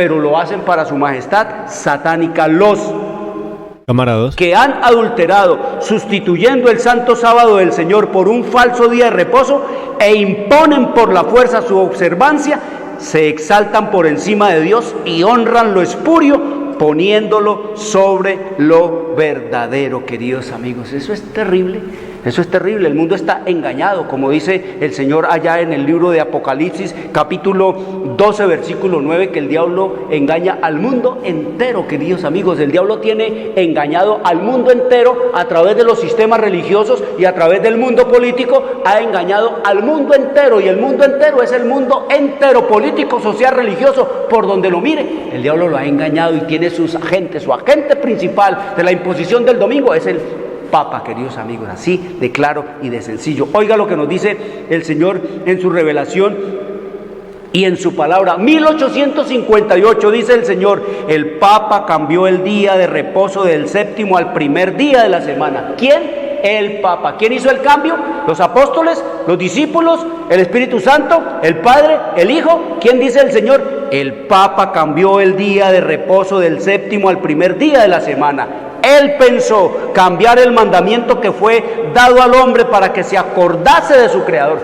pero lo hacen para su majestad satánica. Los camaradas que han adulterado, sustituyendo el santo sábado del Señor por un falso día de reposo e imponen por la fuerza su observancia, se exaltan por encima de Dios y honran lo espurio, poniéndolo sobre lo verdadero. Queridos amigos, eso es terrible. Eso es terrible, el mundo está engañado, como dice el Señor allá en el libro de Apocalipsis, capítulo 12, versículo 9, que el diablo engaña al mundo entero, queridos amigos. El diablo tiene engañado al mundo entero a través de los sistemas religiosos y a través del mundo político, ha engañado al mundo entero, y el mundo entero es el mundo entero, político, social, religioso, por donde lo mire. El diablo lo ha engañado y tiene sus agentes, su agente principal de la imposición del domingo es el Papa, queridos amigos, así de claro y de sencillo. Oiga lo que nos dice el Señor en su revelación y en su palabra. 1858 dice el Señor: el Papa cambió el día de reposo del séptimo al primer día de la semana. ¿Quién? El Papa. ¿Quién hizo el cambio? Los apóstoles, los discípulos, el Espíritu Santo, el Padre, el Hijo. ¿Quién dice el Señor? El Papa cambió el día de reposo del séptimo al primer día de la semana. Él pensó cambiar el mandamiento que fue dado al hombre para que se acordase de su Creador.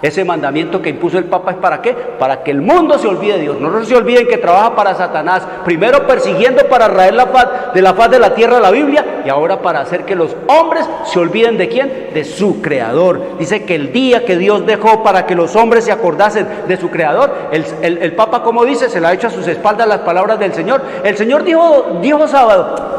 Ese mandamiento que impuso el Papa es ¿para qué? Para que el mundo se olvide de Dios. No se olviden que trabaja para Satanás, primero persiguiendo para raer la faz de la tierra la Biblia, y ahora para hacer que los hombres se olviden ¿de quién? De su Creador. Dice que el día que Dios dejó para que los hombres se acordasen de su Creador, el Papa, como dice, se le ha hecho a sus espaldas las palabras del Señor. El Señor dijo sábado.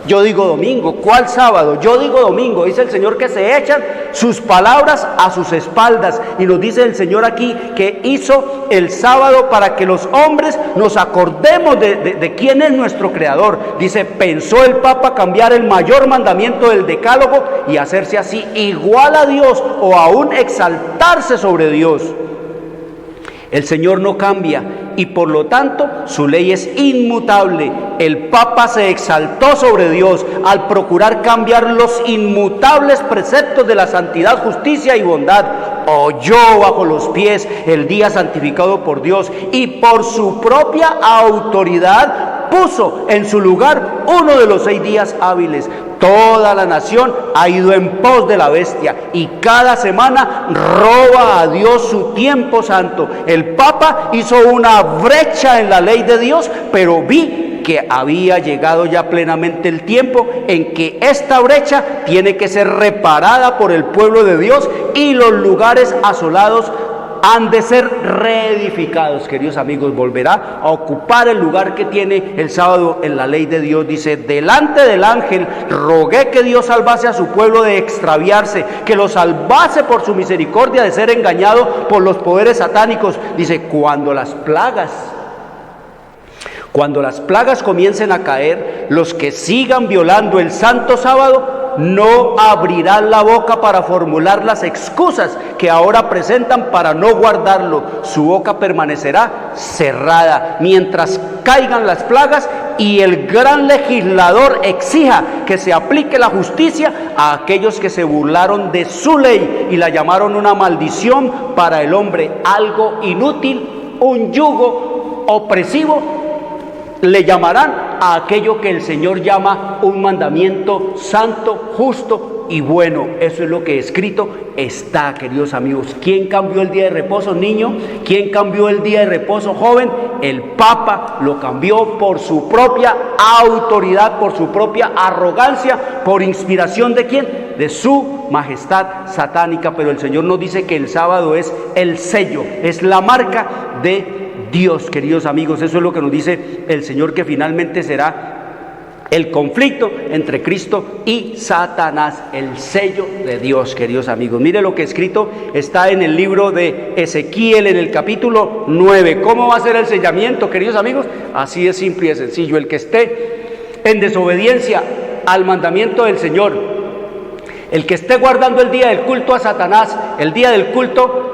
Yo digo domingo. ¿Cuál sábado? Yo digo domingo. Dice el Señor que se echan sus palabras a sus espaldas. Y nos dice el Señor aquí que hizo el sábado para que los hombres nos acordemos de quién es nuestro Creador. Dice, pensó el Papa cambiar el mayor mandamiento del decálogo y hacerse así igual a Dios, o aún exaltarse sobre Dios. El Señor no cambia y por lo tanto su ley es inmutable. El Papa se exaltó sobre Dios al procurar cambiar los inmutables preceptos de la santidad, justicia y bondad. Oyó bajo los pies el día santificado por Dios y por su propia autoridad puso en su lugar uno de los 6 días hábiles. Toda la nación ha ido en pos de la bestia y cada semana roba a Dios su tiempo santo. El Papa hizo una brecha en la ley de Dios, pero vi que había llegado ya plenamente el tiempo en que esta brecha tiene que ser reparada por el pueblo de Dios y los lugares asolados han de ser reedificados. Queridos amigos, volverá a ocupar el lugar que tiene el sábado en la ley de Dios. Dice, delante del ángel rogué que Dios salvase a su pueblo de extraviarse, que lo salvase por su misericordia de ser engañado por los poderes satánicos. Dice, cuando las plagas comiencen a caer, los que sigan violando el santo sábado no abrirán la boca para formular las excusas que ahora presentan para no guardarlo. Su boca permanecerá cerrada mientras caigan las plagas y el gran legislador exija que se aplique la justicia a aquellos que se burlaron de su ley y la llamaron una maldición para el hombre, algo inútil, un yugo opresivo. Le llamarán a aquello que el Señor llama un mandamiento santo, justo y bueno. Eso es lo que escrito está, queridos amigos. ¿Quién cambió el día de reposo, niño? ¿Quién cambió el día de reposo, joven? El Papa lo cambió por su propia autoridad, por su propia arrogancia, por inspiración ¿de quién? De su majestad satánica. Pero el Señor nos dice que el sábado es el sello, es la marca de Dios, queridos amigos. Eso es lo que nos dice el Señor, que finalmente será el conflicto entre Cristo y Satanás, el sello de Dios, queridos amigos. Mire lo que escrito está en el libro de Ezequiel, en el capítulo 9. ¿Cómo va a ser el sellamiento, queridos amigos? Así es simple y sencillo. El que esté en desobediencia al mandamiento del Señor, el que esté guardando el día del culto a Satanás, el día del culto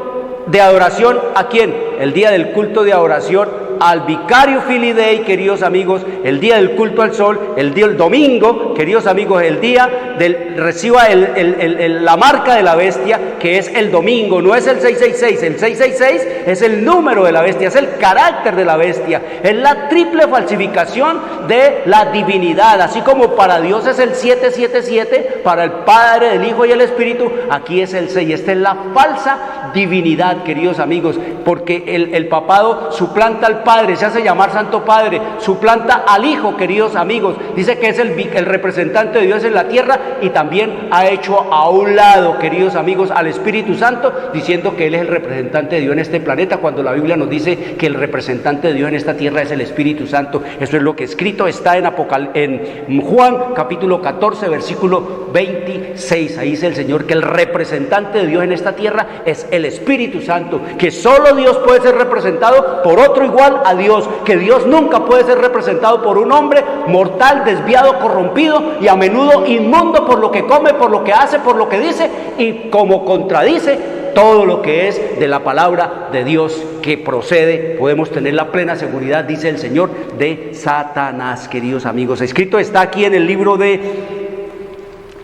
de adoración, ¿a quién? El día del culto de adoración al Vicario Filii Dei, queridos amigos, el día del culto al sol, el día del domingo, queridos amigos, el día reciba la marca de la bestia, que es el domingo. No es el 666, el 666 es el número de la bestia, es el carácter de la bestia, es la triple falsificación de la divinidad. Así como para Dios es el 777, para el Padre, el Hijo y el Espíritu, aquí es el 6. Esta es la falsa divinidad, queridos amigos, porque el papado suplanta al Padre, se hace llamar Santo Padre, suplanta al Hijo, queridos amigos. Dice que es el representante de Dios en la tierra, y también ha hecho a un lado, queridos amigos, al Espíritu Santo, diciendo que Él es el representante de Dios en este planeta, cuando la Biblia nos dice que el representante de Dios en esta tierra es el Espíritu Santo. Eso es lo que escrito está en Juan capítulo 14 versículo 26. Ahí dice el Señor que el representante de Dios en esta tierra es el Espíritu Santo, que solo Dios puede ser representado por otro igual a Dios, que Dios nunca puede ser representado por un hombre mortal, desviado, corrompido y a menudo inmundo por lo que come, por lo que hace, por lo que dice, y como contradice todo lo que es de la palabra de Dios que procede, podemos tener la plena seguridad, dice el Señor, de Satanás, queridos amigos. Escrito está aquí en el libro de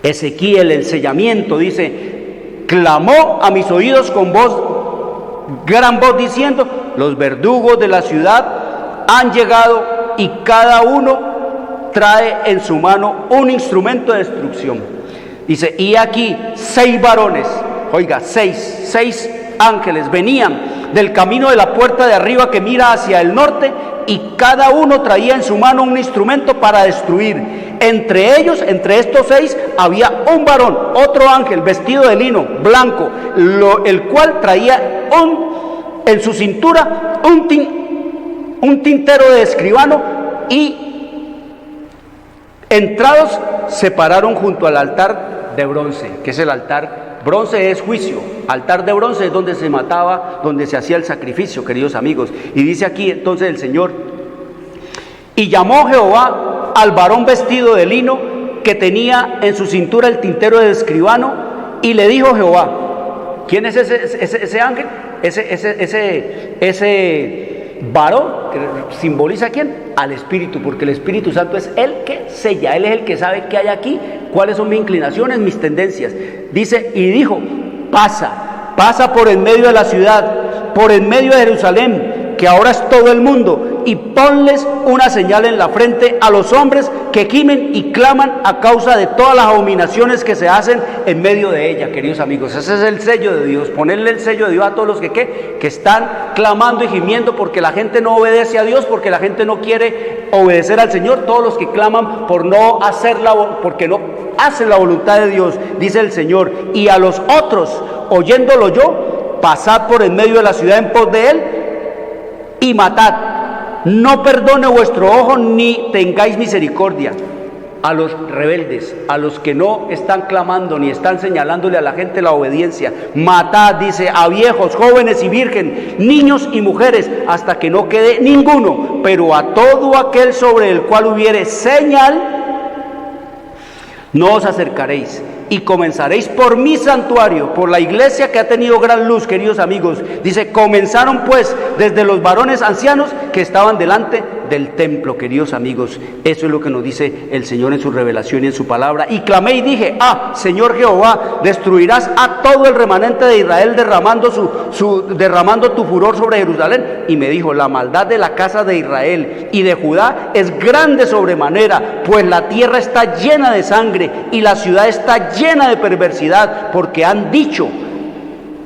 Ezequiel, el sellamiento, dice: clamó a mis oídos con gran voz diciendo: los verdugos de la ciudad han llegado y cada uno trae en su mano un instrumento de destrucción. Dice: y aquí 6 varones, oiga, 6 ángeles venían del camino de la puerta de arriba que mira hacia el norte, y cada uno traía en su mano un instrumento para destruir. Entre ellos, entre estos 6, había un varón, otro ángel, vestido de lino blanco, el cual traía en su cintura un tintero de escribano, y entrados se pararon junto al altar de bronce, que es el altar. Bronce es juicio, altar de bronce es donde se mataba, donde se hacía el sacrificio, queridos amigos. Y dice aquí entonces el Señor: y llamó Jehová al varón vestido de lino que tenía en su cintura el tintero de escribano, y le dijo Jehová. ¿Quién es ese ángel? Ese varón que simboliza ¿a quién? Al Espíritu, porque el Espíritu Santo es el que sella, Él es el que sabe qué hay aquí, cuáles son mis inclinaciones, mis tendencias. Dice: y dijo: pasa por en medio de la ciudad, por en medio de Jerusalén, que ahora es todo el mundo, y ponles una señal en la frente a los hombres que gimen y claman a causa de todas las abominaciones que se hacen en medio de ella. Queridos amigos, ese es el sello de Dios, ponerle el sello de Dios a todos los que están clamando y gimiendo porque la gente no obedece a Dios, porque la gente no quiere obedecer al Señor, todos los que claman porque no hacen la voluntad de Dios, dice el Señor. Y a los otros, oyéndolo yo, pasad por en medio de la ciudad en pos de él y matad. No perdone vuestro ojo ni tengáis misericordia. A los rebeldes, a los que no están clamando ni están señalándole a la gente la obediencia, matad, dice, a viejos, jóvenes y virgen, niños y mujeres, hasta que no quede ninguno. Pero a todo aquel sobre el cual hubiere señal, no os acercaréis, y comenzaréis por mi santuario, por la iglesia que ha tenido gran luz, queridos amigos. Dice: comenzaron pues desde los varones ancianos que estaban delante del templo, queridos amigos. Eso es lo que nos dice el Señor en su revelación y en su palabra. Y clamé y dije: Señor Jehová, destruirás a todo el remanente de Israel derramando tu furor sobre Jerusalén. Y me dijo: la maldad de la casa de Israel y de Judá es grande sobremanera, pues la tierra está llena de sangre y la ciudad está llena de perversidad, porque han dicho: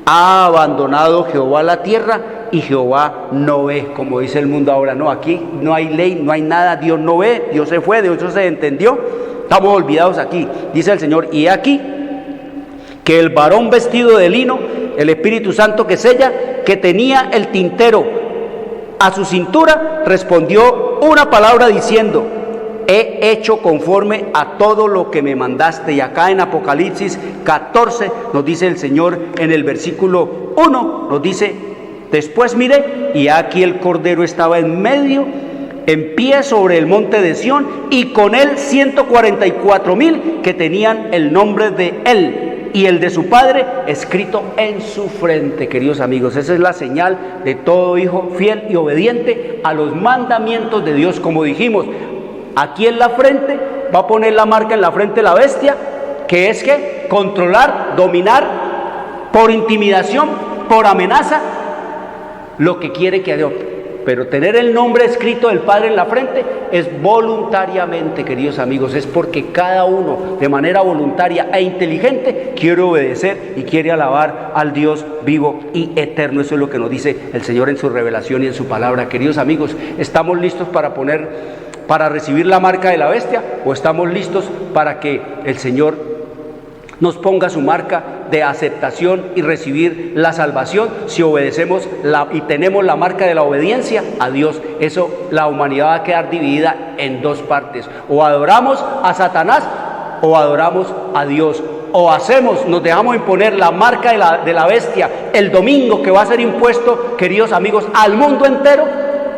ha abandonado Jehová la tierra y Jehová no ve. Como dice el mundo ahora: no, aquí no hay ley, no hay nada, Dios no ve, Dios se fue, Dios se entendió, estamos olvidados aquí. Dice el Señor: y aquí que el varón vestido de lino, el Espíritu Santo que sella, que tenía el tintero a su cintura, respondió una palabra diciendo: he hecho conforme a todo lo que me mandaste. Y acá en Apocalipsis 14 nos dice el Señor en el versículo 1, nos dice: después miré, y aquí el Cordero estaba en medio, en pie sobre el monte de Sión, y con él 144,000 que tenían el nombre de él y el de su Padre escrito en su frente. Queridos amigos, esa es la señal de todo hijo fiel y obediente a los mandamientos de Dios. Como dijimos, aquí en la frente va a poner la marca en la frente de la bestia, que es que controlar, dominar, por intimidación, por amenaza, lo que quiere que adopte. Pero tener el nombre escrito del Padre en la frente es voluntariamente, queridos amigos, es porque cada uno de manera voluntaria e inteligente quiere obedecer y quiere alabar al Dios vivo y eterno. Eso es lo que nos dice el Señor en su revelación y en su palabra. Queridos amigos, ¿estamos listos para recibir la marca de la bestia, o estamos listos para que el Señor nos ponga su marca de aceptación y recibir la salvación si obedecemos y tenemos la marca de la obediencia a Dios? Eso, la humanidad va a quedar dividida en dos partes: o adoramos a Satanás o adoramos a Dios. O nos dejamos imponer la marca de la bestia el domingo, que va a ser impuesto, queridos amigos, al mundo entero,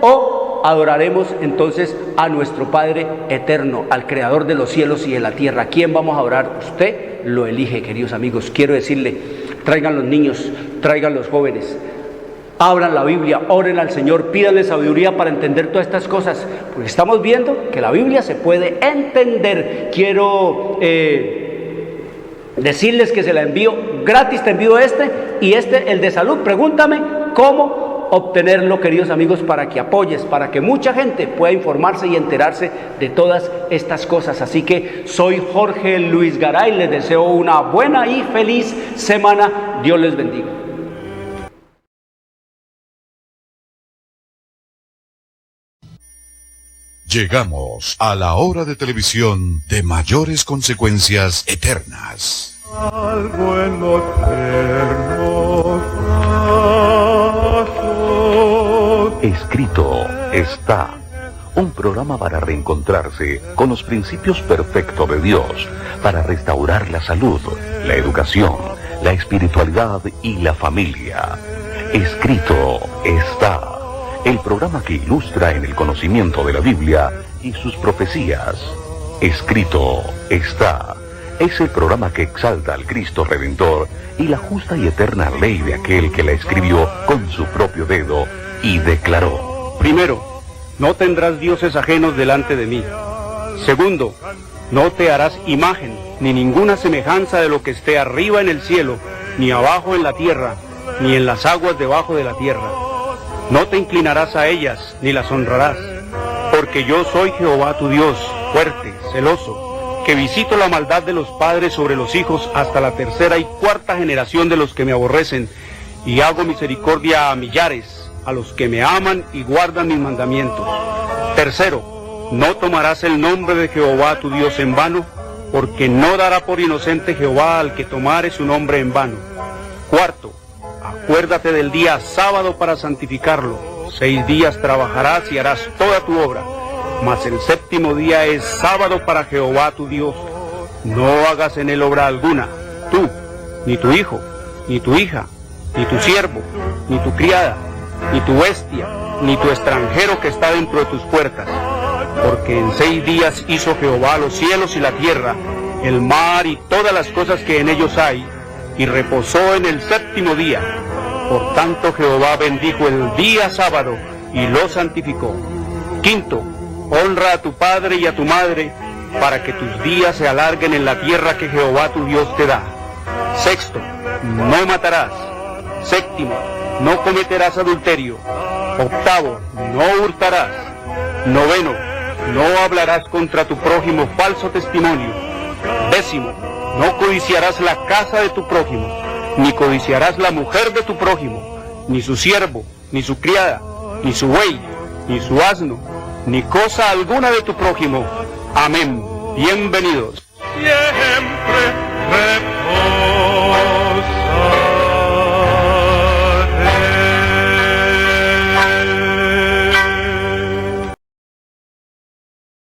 o adoraremos entonces a nuestro Padre eterno, al Creador de los cielos y de la tierra. ¿A quién vamos a adorar? Usted lo elige, queridos amigos. Quiero decirle, traigan los niños, traigan los jóvenes, abran la Biblia, oren al Señor, pídanle sabiduría para entender todas estas cosas, porque estamos viendo que la Biblia se puede entender. Quiero decirles que se la envío gratis, te envío y el de salud. Pregúntame cómo obtenerlo, queridos amigos, para que apoyes, para que mucha gente pueda informarse y enterarse de todas estas cosas. Así que soy Jorge Luis Garay, les deseo una buena y feliz semana. Dios les bendiga. Llegamos a la hora de televisión de mayores consecuencias eternas. Algo en los ternos Escrito está. Un programa para reencontrarse con los principios perfectos de Dios, para restaurar la salud, la educación, la espiritualidad y la familia. Escrito está. El programa que ilustra en el conocimiento de la Biblia y sus profecías. Escrito está. Es el programa que exalta al Cristo Redentor y la justa y eterna ley de aquel que la escribió con su propio dedo y declaró: primero, no tendrás dioses ajenos delante de mí. Segundo, no te harás imagen, ni ninguna semejanza de lo que esté arriba en el cielo, ni abajo en la tierra, ni en las aguas debajo de la tierra. No te inclinarás a ellas, ni las honrarás, porque yo soy Jehová tu Dios, fuerte, celoso, que visito la maldad de los padres sobre los hijos hasta la tercera y cuarta generación de los que me aborrecen, y hago misericordia a millares, a los que me aman y guardan mis mandamientos. Tercero, no tomarás el nombre de Jehová tu Dios en vano, porque no dará por inocente Jehová al que tomare su nombre en vano. Cuarto, acuérdate del día sábado para santificarlo. 6 días trabajarás y harás toda tu obra, mas el séptimo día es sábado para Jehová tu Dios. No hagas en él obra alguna, tú, ni tu hijo, ni tu hija, ni tu siervo, ni tu criada, ni tu bestia, ni tu extranjero que está dentro de tus puertas. Porque en 6 días hizo Jehová los cielos y la tierra, el mar y todas las cosas que en ellos hay, y reposó en el séptimo día. Por tanto Jehová bendijo el día sábado y lo santificó. Quinto, honra a tu padre y a tu madre, para que tus días se alarguen en la tierra que Jehová tu Dios te da. Sexto, no matarás. Séptimo, no cometerás adulterio. Octavo, no hurtarás. Noveno, no hablarás contra tu prójimo falso testimonio. Décimo, no codiciarás la casa de tu prójimo, ni codiciarás la mujer de tu prójimo, ni su siervo, ni su criada, ni su buey, ni su asno, ni cosa alguna de tu prójimo. Amén. Bienvenidos. siempre